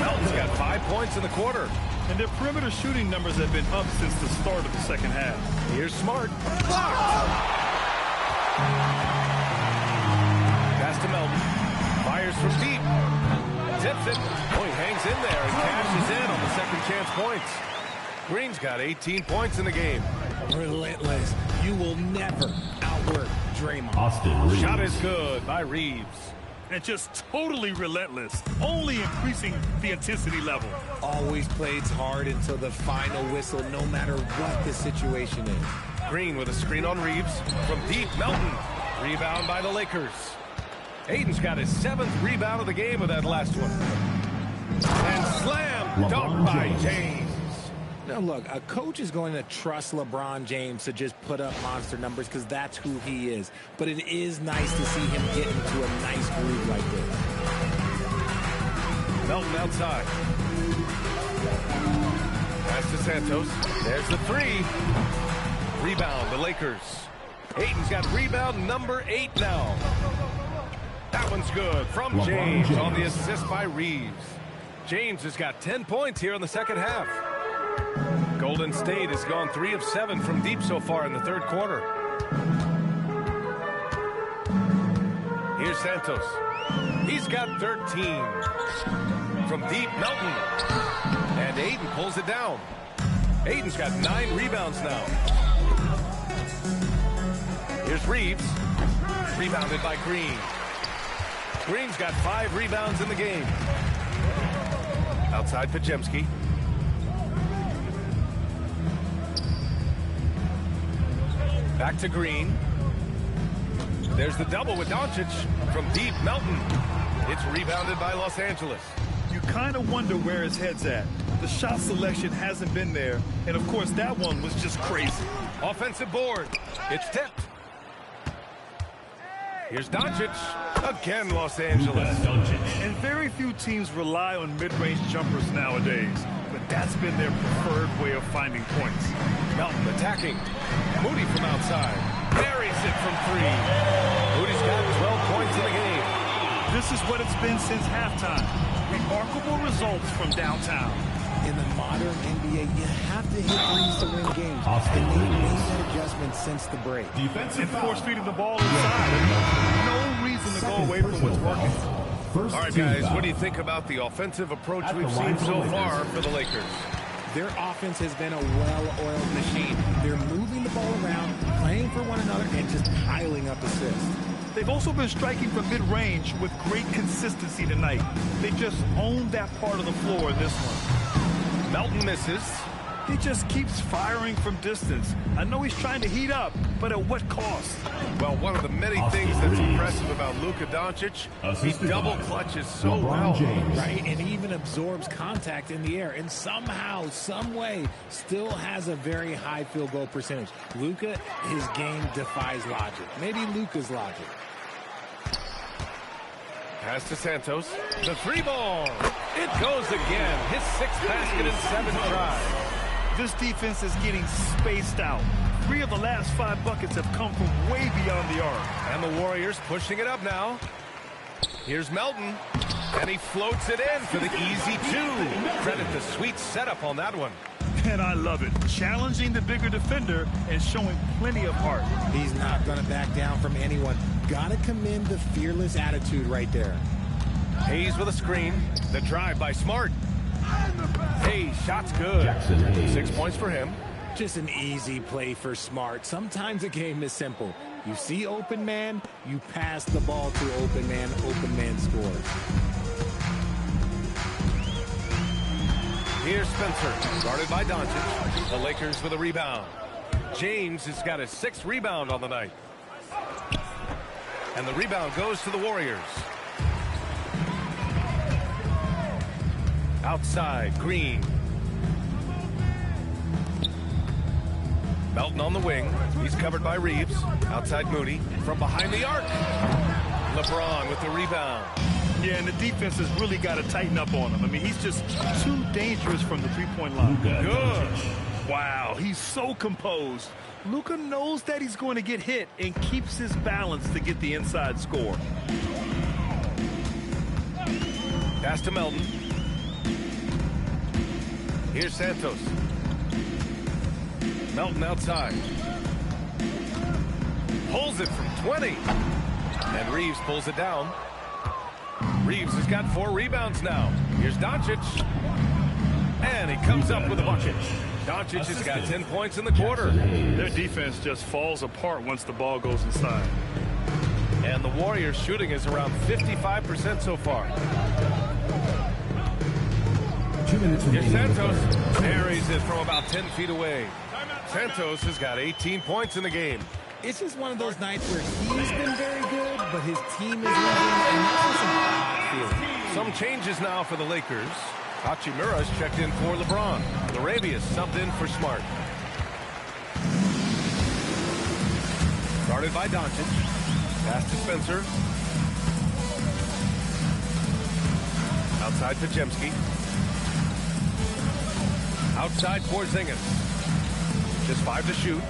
Melton's got 5 points in the quarter. And their perimeter shooting numbers have been up since the start of the second half. Here's Smart. Blocked. Pass to Melton. Fires from deep. Tips it. Oh, he hangs in there and cashes in on the second chance points. Green's got 18 points in the game. Relentless. You will never outwork Draymond. Shot is good by Reeves. And just totally relentless, only increasing the intensity level. Always plays hard until the final whistle, no matter what the situation is. Green with a screen on Reeves. From deep, Melton. Rebound by the Lakers. Ayton's got his 7th rebound of the game with that last one. And slam dunk by James. Now, look, a coach is going to trust LeBron James to just put up monster numbers because that's who he is. But it is nice to see him get into a nice groove like this. Melton outside. Pass to Santos. There's the 3. Rebound, the Lakers. Ayton's got rebound number 8 now. That one's good from James on the assist by Reeves. James has got 10 points here in the second half. Golden State has gone 3 of 7 from deep so far in the third quarter. Here's Santos. He's got 13. From deep, Melton. And Ayton pulls it down. Ayton's got 9 rebounds now. Here's Reeves. Rebounded by Green. Green's got 5 rebounds in the game. Outside Podziemski. Back to Green. There's the double with Doncic. From deep, Melton. It's rebounded by Los Angeles. You kind of wonder where his head's at. The shot selection hasn't been there. And, of course, that one was just crazy. Offensive board. It's tipped. Here's Doncic. Again, Los Angeles. And very few teams rely on mid-range jumpers nowadays. But that's been their preferred way of finding points. Melton attacking. Moody from outside. Buries it from 3. Moody's got 12 points in the game. This is what it's been since halftime. Remarkable results from downtown. In the modern NBA, you have to hit threes to win games. And they made that adjustment since the break. And force feeding the ball inside. No reason to go away from what's working. All right, guys, what do you think about the offensive approach we've seen so far for the Lakers? Their offense has been a well-oiled machine. They're moving the ball around, playing for one another, and just piling up assists. They've also been striking from mid-range with great consistency tonight. They just owned that part of the floor in this one. Melton misses. He just keeps firing from distance. I know he's trying to heat up, but at what cost? Well, one of the many things that's impressive about Luka Doncic, he double clutches so well. Right, and he even absorbs contact in the air, and somehow, some way, still has a very high field goal percentage. Luka, his game defies logic. Maybe Luka's logic. Pass to Santos. The 3-ball. It goes again. His 6th basket in 7 tries. This defense is getting spaced out. 3 of the last 5 buckets have come from way beyond the arc. And the Warriors pushing it up now. Here's Melton. And he floats it in for the easy 2. Credit the sweet setup on that one. And I love it. Challenging the bigger defender and showing plenty of heart. He's not going to back down from anyone. Got to commend the fearless attitude right there. Hayes with a screen. The drive by Smart. Hayes, shot's good. 6 points for him. Just an easy play for Smart. Sometimes a game is simple. You see open man, you pass the ball to open man scores. Here's Spencer, guarded by Doncic. The Lakers with a rebound. James has got his 6th rebound on the night. And the rebound goes to the Warriors. Outside, Green. Melton on the wing. He's covered by Reeves. Outside Moody. From behind the arc. LeBron with the rebound. Yeah, and the defense has really got to tighten up on him. I mean, he's just too dangerous from the three-point line. Good. Wow, he's so composed. Luka knows that he's going to get hit and keeps his balance to get the inside score. Pass to Melton. Here's Santos. Melton outside. Pulls it from 20. And Reeves pulls it down. Reeves has got 4 rebounds now. Here's Doncic. And he comes up with a bucket. Doncic has got 10 points in the quarter. Their defense just falls apart once the ball goes inside. And the Warriors shooting is around 55% so far. 2 minutes Here's Santos. Buries it from about 10 feet away. Santos has got 18 points in the game. It's just one of those nights where he's been very good, but his team is losing, and that's just an odd feeling. Some changes now for the Lakers. Hachimura's checked in for LeBron. Larabia's subbed in for Smart. Guarded by Doncic. Pass to Spencer. Outside Podziemski. Outside Porzingis. Just 5 to shoot.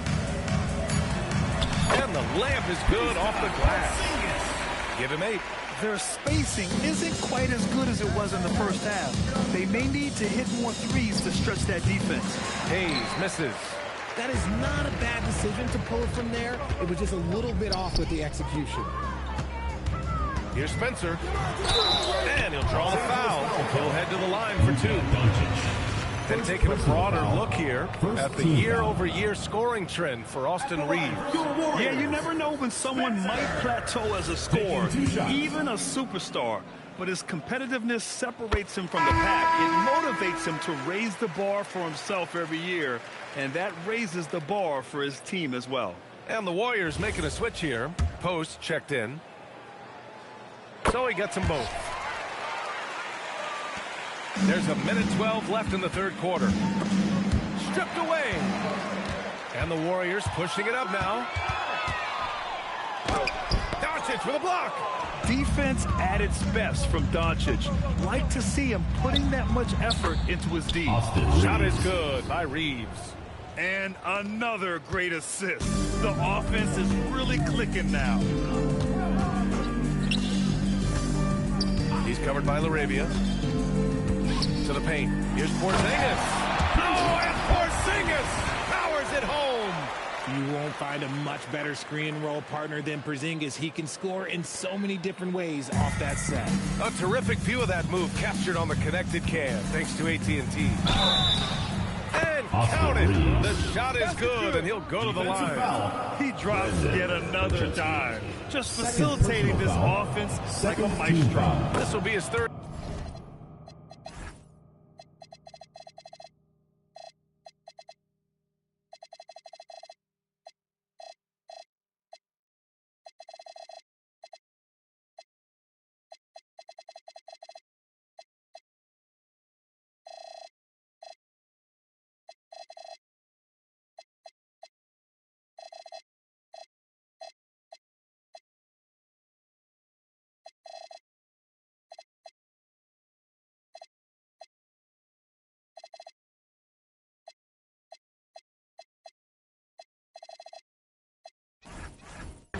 And the layup is good off the glass. Give him 8. their spacing isn't quite as good as it was in the first half. They may need to hit more threes to stretch that defense. Hayes misses. That is not a bad decision to pull it from there. It was just a little bit off with the execution. Here's Spencer. And he'll draw the foul. He'll head to the line for two. And taking a broader look here at the year-over-year scoring trend for Austin Reaves. Yeah, you never know when someone might plateau as a scorer, even a superstar. But his competitiveness separates him from the pack. It motivates him to raise the bar for himself every year, and that raises the bar for his team as well. And the Warriors making a switch here. Post checked in. So he gets them both. There's a minute 12 left in the third quarter. Stripped away. And the Warriors pushing it up now. Doncic with a block. Defense at its best from Doncic. Like to see him putting that much effort into his D. Shot is good by Reaves. And another great assist. The offense is really clicking now. He's covered by LaRavia. To the paint. Here's Porzingis. Oh, and Porzingis powers it home. You won't find a much better screen and roll partner than Porzingis. He can score in so many different ways off that set. A terrific view of that move captured on the connected cam thanks to AT&T. And counted. The shot is good, and he'll go to the line. He drops yet another dime. Just facilitating this offense like a maestro. This will be his third.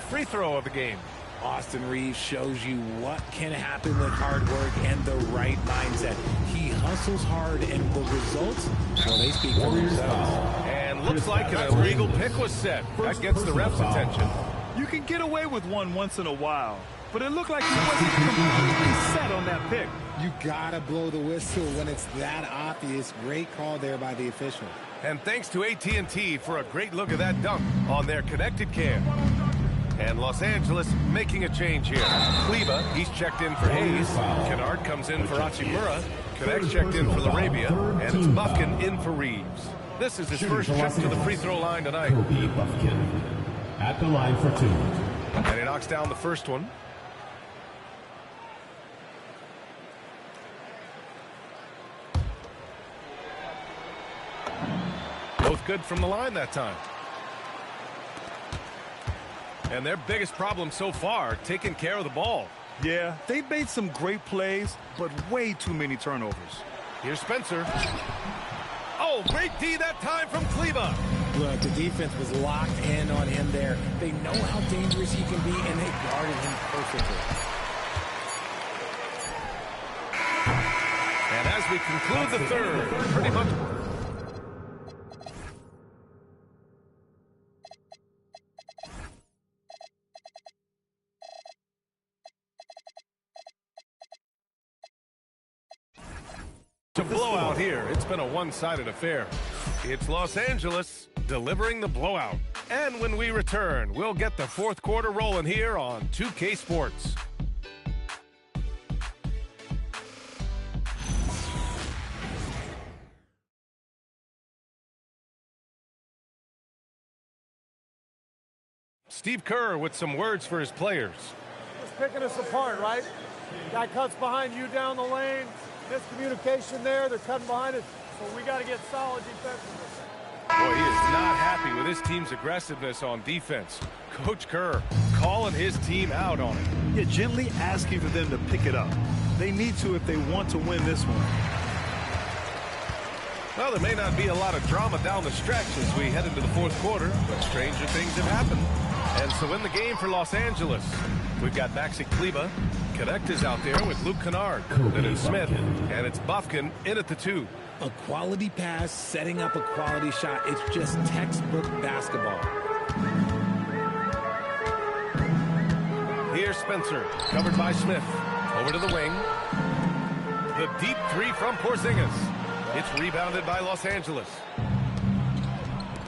Free throw of the game. Austin Reaves shows you what can happen with hard work and the right mindset. He hustles hard, and the results, well, they speak for themselves. And looks like an illegal pick was set. That gets the ref's attention. You can get away with one once in a while, but it looked like he wasn't completely set on that pick. You gotta blow the whistle when it's that obvious. Great call there by the official. And thanks to AT&T for a great look at that dunk on their connected cam. And Los Angeles making a change here. Kleba, he's checked in for Hayes. Kennard comes in for Hachimura. Connect's checked in for LaRavia. And it's Bufkin in for Reaves. This is his first trip to the free throw line tonight. Kobe Bufkin at the line for two. And he knocks down the first one. Both good from the line that time. And their biggest problem so far, taking care of the ball. Yeah, they made some great plays, but way too many turnovers. Here's Spencer. Oh, great D that time from Kleba. Look, the defense was locked in on him there. They know how dangerous he can be, and they guarded him perfectly. And as we conclude the third, pretty much... to blowout here. It's been a one-sided affair. It's Los Angeles delivering the blowout. And when we return, we'll get the fourth quarter rolling here on 2K Sports. Steve Kerr with some words for his players. Just picking us apart, right? Guy cuts behind you down the lane. Miscommunication there. They're cutting behind us. So we got to get solid defensively. Boy, he is not happy with his team's aggressiveness on defense. Coach Kerr calling his team out on it. Yeah, gently asking for them to pick it up. They need to if they want to win this one. Well, there may not be a lot of drama down the stretch as we head into the fourth quarter, but stranger things have happened. And so in the game for Los Angeles, we've got Maxi Kleber. Connect is out there with Luke Kennard. Then it's Smith, and it's Bufkin in at the 2. A quality pass, setting up a quality shot. It's just textbook basketball. Here's Spencer, covered by Smith. Over to the wing. The deep 3 from Porzingis. It's rebounded by Los Angeles.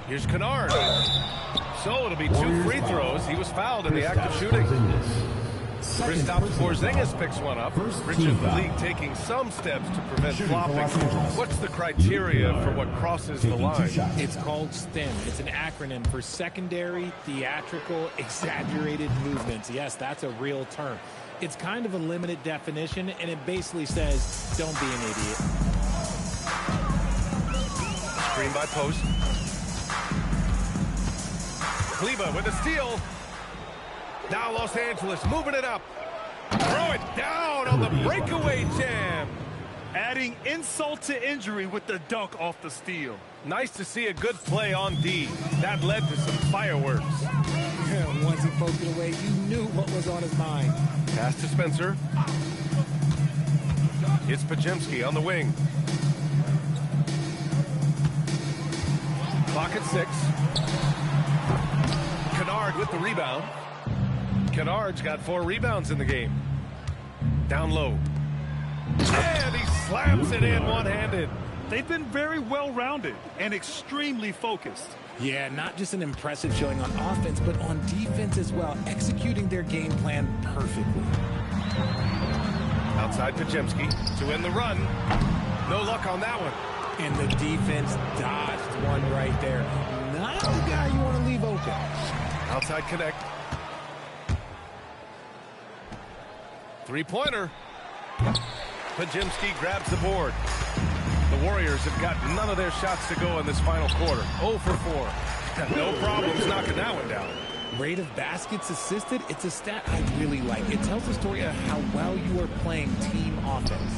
Here's Kennard. So it'll be 2 free throws. He was fouled in the act of shooting. Kristaps Porzingis picks one up. Richard, the league taking some steps to prevent flopping. What's the criteria for what crosses the line? It's called STEM. It's an acronym for secondary, theatrical, exaggerated movements. Yes, that's a real term. It's kind of a limited definition, and it basically says, don't be an idiot. Screen by Post. Kleber with a steal. Now Los Angeles moving it up. Throw it down on the breakaway jam. Adding insult to injury with the dunk off the steal. Nice to see a good play on D. That led to some fireworks. Once he poked it away, you knew what was on his mind. Pass to Spencer. It's Podziemski on the wing. Clock at 6. Kennard with the rebound. Kennard's got 4 rebounds in the game. Down low. And he slams it in one-handed. They've been very well-rounded and extremely focused. Yeah, not just an impressive showing on offense, but on defense as well, executing their game plan perfectly. Outside Podziemski to win the run. No luck on that one. And the defense dodged one right there. Not the guy you want to leave open. Outside Connect. 3-pointer. Podziemski grabs the board. The Warriors have got none of their shots to go in this final quarter. 0 for 4. No problems knocking that one down. Rate of baskets assisted, it's a stat I really like. It tells the story of how well you are playing team offense.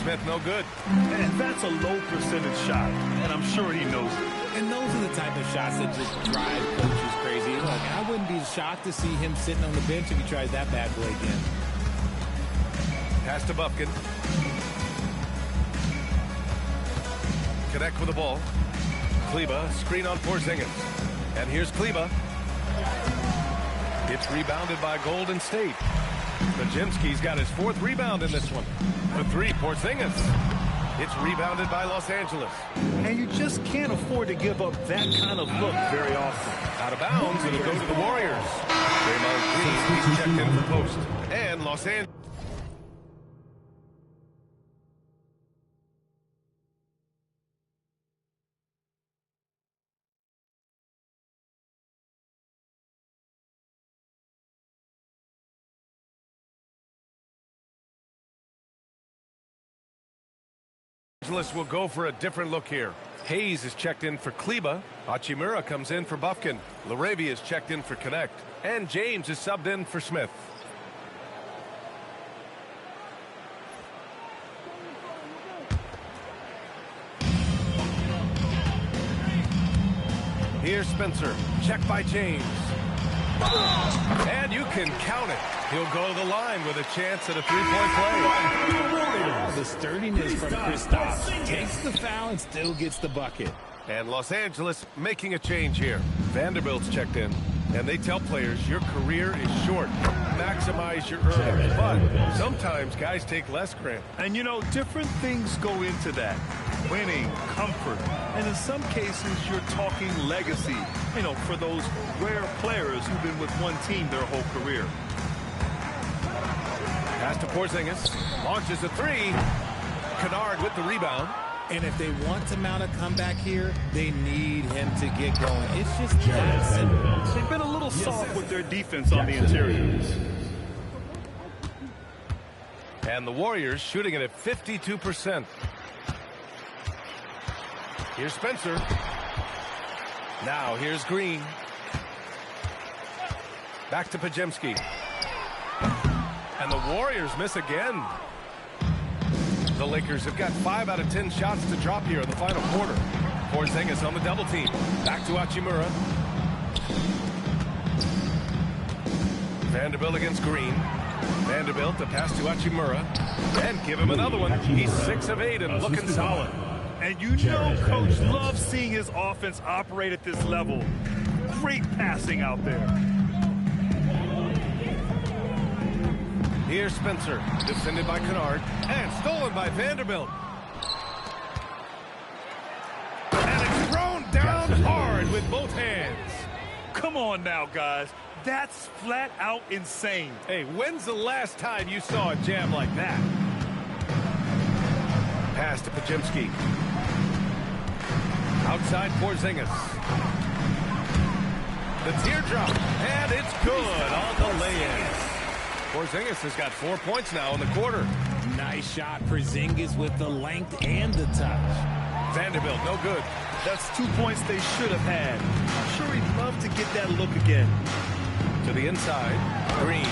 Smith no good. And that's a low percentage shot, and I'm sure he knows it. And those are the type of shots that just drive coaches crazy. Look, I wouldn't be shocked to see him sitting on the bench if he tries that bad boy again. Pass to Bufkin. Connect with the ball. Kleber, screen on Porzingis. And here's Kleber. It's rebounded by Golden State. Podziemski's got his 4th rebound in this one. The 3, Porzingis. It's rebounded by Los Angeles. And you just can't afford to give up that kind of look very often. Out of bounds, it'll go to the Warriors. Draymond Green, he's checked in for Post. And Los Angeles. Angeles will go for a different look here. Hayes is checked in for Kleber. Hachimura comes in for Bufkin. Laravia is checked in for Connect. And James is subbed in for Smith. Here's Spencer. Checked by James. And you can count it. He'll go to the line with a chance at a 3-point play. The sturdiness from Kristaps. Takes the foul and still gets the bucket. And Los Angeles making a change here. Vanderbilt's checked in. And they tell players your career is short. Maximize your earnings. But sometimes guys take less, Grant. And you know, different things go into that. Winning, comfort, and in some cases you're talking legacy, you know, for those rare players who've been with one team their whole career. Pass to Porzingis, launches a 3. Kennard with the rebound. And if they want to mount a comeback here, they need him to get going. It's just that simple. They've been a little soft with their defense on the interior. And the Warriors shooting it at 52%. Here's Spencer. Now here's Green. Back to Podziemski. And the Warriors miss again. The Lakers have got 5 out of 10 shots to drop here in the final quarter. Porzingis on the double team. Back to Hachimura. Vanderbilt against Green. Vanderbilt to pass to Hachimura. And give him another one. He's 6 of 8 and looking solid. And you know Coach loves seeing his offense operate at this level. Great passing out there. Here's Spencer, defended by Kennard, and stolen by Vanderbilt. And it's thrown down hard with both hands. Come on now, guys. That's flat out insane. Hey, when's the last time you saw a jam like that? Pass to Podziemski. Outside Porzingis. The teardrop, and it's good on the lay-in. Porzingis has got 4 points now in the quarter. Nice shot. Porzingis with the length and the touch. Vanderbilt, no good. That's 2 points they should have had. I'm sure he'd love to get that look again. To the inside, Green.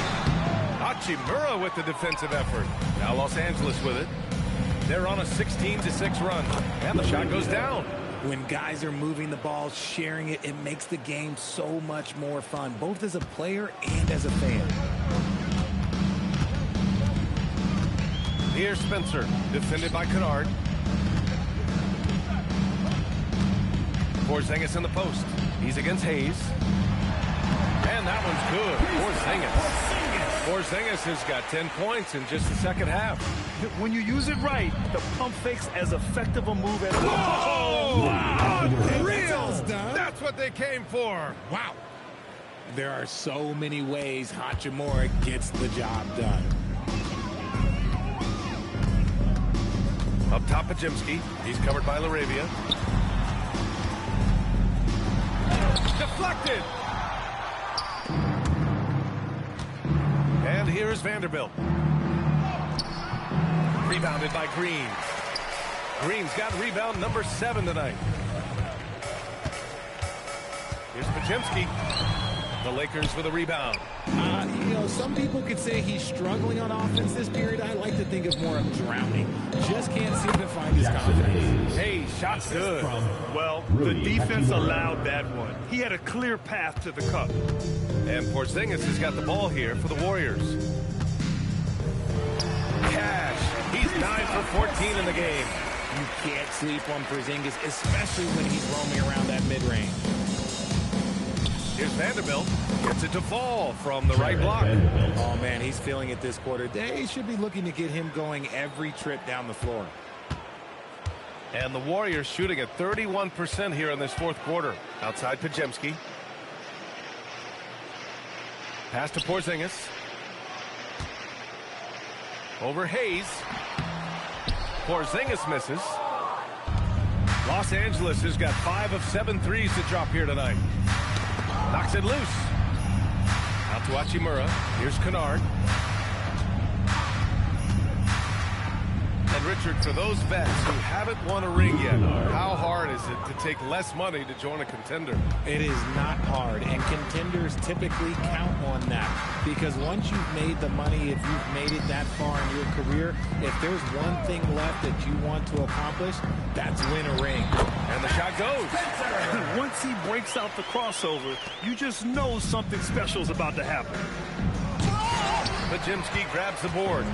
Hachimura with the defensive effort. Now Los Angeles with it. They're on a 16-6 run, and the shot goes down. When guys are moving the ball, sharing it, it makes the game so much more fun, both as a player and as a fan. Here's Spencer, defended by Kennard. Porzingis in the post. He's against Hayes. And that one's good. Porzingis has got 10 points in just the second half. When you use it right, the pump fake's as effective a move as... Whoa! Wow. Unreal! That's what they came for. Wow. There are so many ways Hachimura gets the job done. Up top, Podziemski. He's covered by LaRavia. Deflected! And here's Vanderbilt. Rebounded by Green. Green's got rebound number 7 tonight. Here's Podziemski. The Lakers with a rebound. You know, some people could say he's struggling on offense this period. I like to think of more of drowning. Just can't seem to find his confidence. Hey, shot's good. Well, the defense allowed that one. He had a clear path to the cup. And Porzingis has got the ball here for the Warriors. Cash. He's 9 for 14 in the game. You can't sleep on Porzingis, especially when he's roaming around that mid-range. Here's Vanderbilt. Gets it to fall from the right block. Oh, man, he's feeling it this quarter. They should be looking to get him going every trip down the floor. And the Warriors shooting at 31% here in this fourth quarter. Outside Podziemski. Pass to Porzingis. Over Hayes. Porzingis misses. Los Angeles has got 5 of 7 threes to drop here tonight. Knocks it loose. Out to Hachimura. Here's Kennard. And Richard, for those vets who haven't won a ring yet, how hard is it to take less money to join a contender? It is not hard, and contenders typically count on that. Because once you've made the money, if you've made it that far in your career, if there's one thing left that you want to accomplish, that's win a ring. And the shot goes. Once he breaks out the crossover, you just know something special is about to happen. Podziemski grabs the board.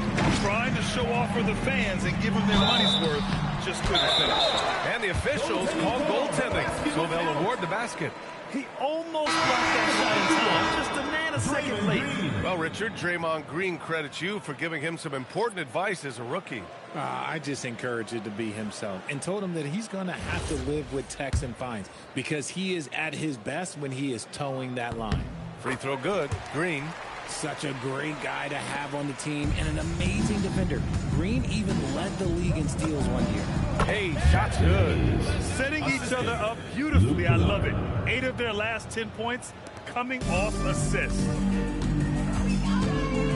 Trying to show off for the fans and give them their money's worth, just couldn't finish. And the officials call goaltending, so they'll award the basket. He almost blocked that shot in time, just a nanosecond late. Well, Richard, Draymond Green credits you for giving him some important advice as a rookie. I just encouraged him to be himself and told him that he's going to have to live with techs and fines because he is at his best when he is towing that line. Free throw good. Green. Such a great guy to have on the team and an amazing defender. Green even led the league in steals one year. Hey, shot's good. Setting each other up beautifully. I love it. 8 of their last 10 points coming off assists.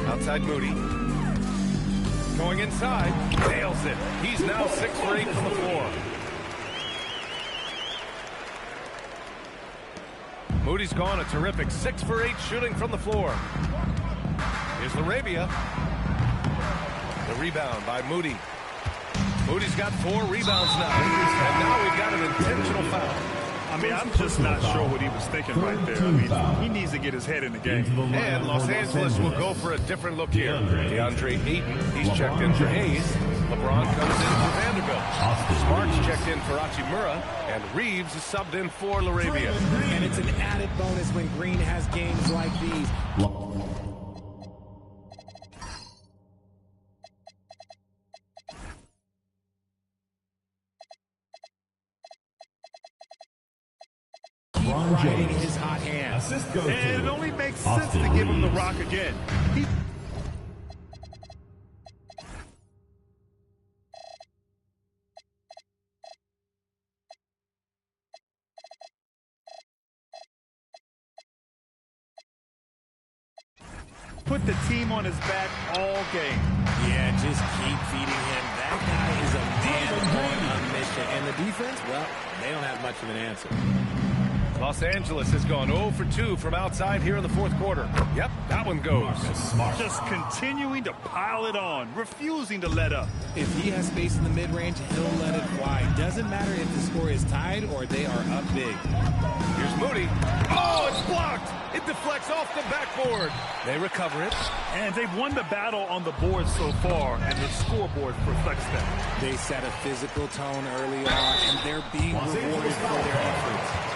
Outside Moody. Going inside. Nails it. He's now 6 for 8 from the floor. Moody's gone a terrific 6 for 8 shooting from the floor. Here's LaRavia. The rebound by Moody. Moody's got 4 rebounds now. And now we've got an intentional foul. I mean, I'm just not sure what he was thinking right there. I mean, he needs to get his head in the game. And Los Angeles will go for a different look here. DeAndre Ayton, he's checked in for Hayes. LeBron comes in for Vanderbilt. Smart's checked in for Hachimura. And Reeves is subbed in for LaRavia. And it's an added bonus when Green has games like these. Riding his hot hand. And it only makes sense to give him the rock again. Put the team on his back all game. Yeah, just keep feeding him. That guy is a man on a mission. And the defense, well, they don't have much of an answer. Los Angeles has gone 0 for 2 from outside here in the fourth quarter. Yep, that one goes. Just continuing to pile it on, refusing to let up. If he has space in the mid-range, he'll let it fly. Doesn't matter if the score is tied or they are up big. Here's Moody. Oh, it's blocked. It deflects off the backboard. They recover it. And they've won the battle on the board so far, and the scoreboard reflects that. They set a physical tone early on, and they're being rewarded for their efforts.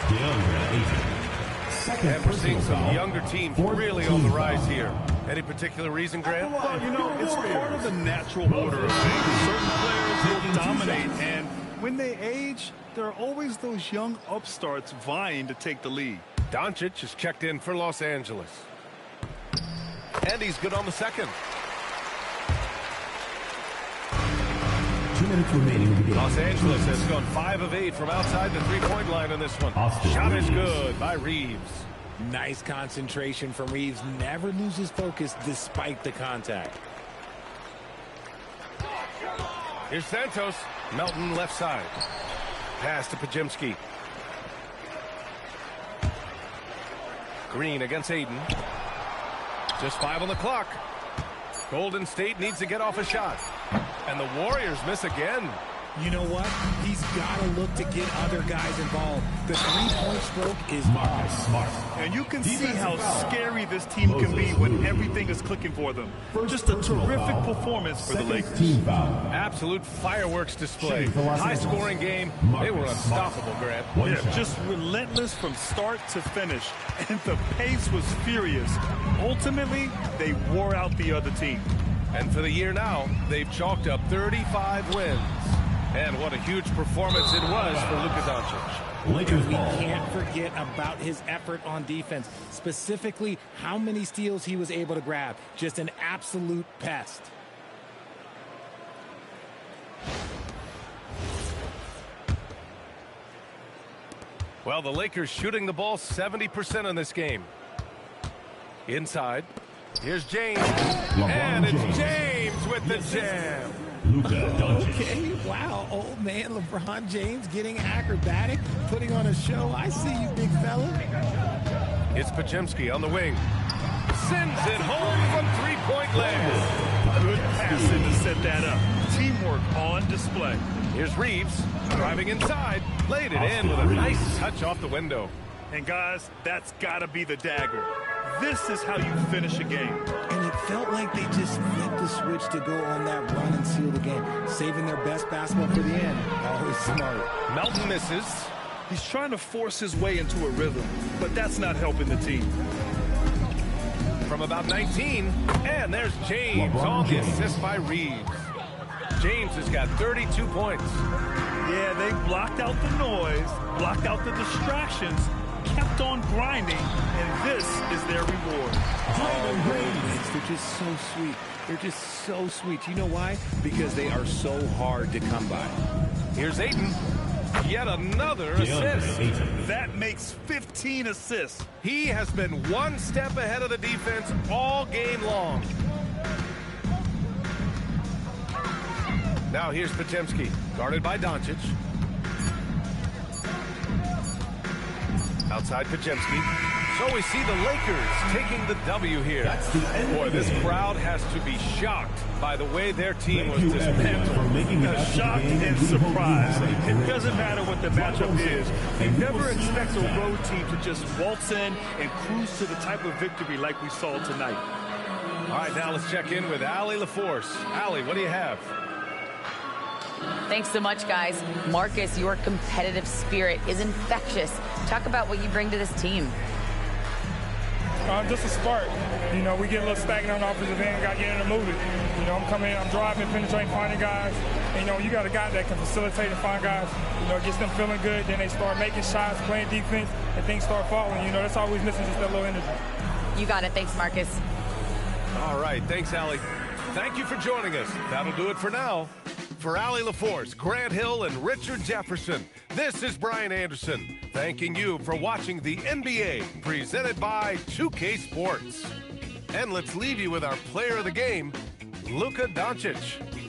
And we're seeing some younger teams really on the rise here. Any particular reason, Grant? Well, you know, it's part of the natural order of things. Certain players will dominate, and when they age, there are always those young upstarts vying to take the lead. Doncic is checked in for Los Angeles. And he's good on the second. 2 minutes remaining in the game. Los Angeles has gone 5 of 8 from outside the three-point line in this one. Shot is good by Reeves. Nice concentration from Reeves. Never loses focus despite the contact. Here's Santos. Melton left side. Pass to Podziemski. Green against Ayton. Just 5 on the clock. Golden State needs to get off a shot. And the Warriors miss again. You know what? He's got to look to get other guys involved. The three-point stroke is smart. And you can see how scary this team can be when everything is clicking for them. Just a terrific performance for the Lakers. Absolute fireworks display. High-scoring game. They were unstoppable, Grant. Yeah, just relentless from start to finish. And the pace was furious. Ultimately, they wore out the other team. And for the year now, they've chalked up 35 wins. And what a huge performance it was for Luka Doncic. We can't forget about his effort on defense, specifically how many steals he was able to grab. Just an absolute pest. Well, the Lakers shooting the ball 70% in this game. Inside. Here's James. And it's James with the jam. Okay, wow, old man LeBron James getting acrobatic, putting on a show. I see you, big fella. It's Podziemski on the wing. Sends it home from three-point land. Good passing to set that up. Teamwork on display. Here's Reeves driving inside. Laid it in with a nice touch off the window. And guys, that's got to be the dagger. This is how you finish a game. And it felt like they just flipped the switch to go on that run and seal the game, saving their best basketball for the end. Always smart. Melton misses. He's trying to force his way into a rhythm, but that's not helping the team. From about 19, and there's James on the assist by Reeves. James has got 32 points. Yeah, they blocked out the noise, blocked out the distractions, kept on grinding, and this is their reward. They're just so sweet. They're just so sweet. You know why? Because they are so hard to come by. Here's Ayton. Yet another assist. That makes 15 assists. He has been one step ahead of the defense all game long. Now here's Podziemski, guarded by Doncic. Outside Podziemski. So we see the Lakers taking the W here. Boy, this crowd has to be shocked by the way their team was dismantled. Shocked and surprised. It doesn't matter what the matchup is. You never expect a road team to just waltz in and cruise to the type of victory like we saw tonight. All right, now let's check in with Allie LaForce. Allie, what do you have? Thanks so much, guys. Marcus, your competitive spirit is infectious. Talk about what you bring to this team. Just a spark. You know, we get a little stagnant on the offensive end, got to get in the movie. You know, I'm coming in, I'm driving, penetrating, finding guys. And, you know, you got a guy that can facilitate and find guys. You know, gets them feeling good, then they start making shots, playing defense, and things start falling. You know, that's always missing, just that little energy. You got it. Thanks, Marcus. All right, thanks, Allie. Thank you for joining us. That'll do it for now. For Allie LaForce, Grant Hill, and Richard Jefferson, this is Brian Anderson, thanking you for watching the NBA, presented by 2K Sports. And let's leave you with our player of the game, Luka Doncic.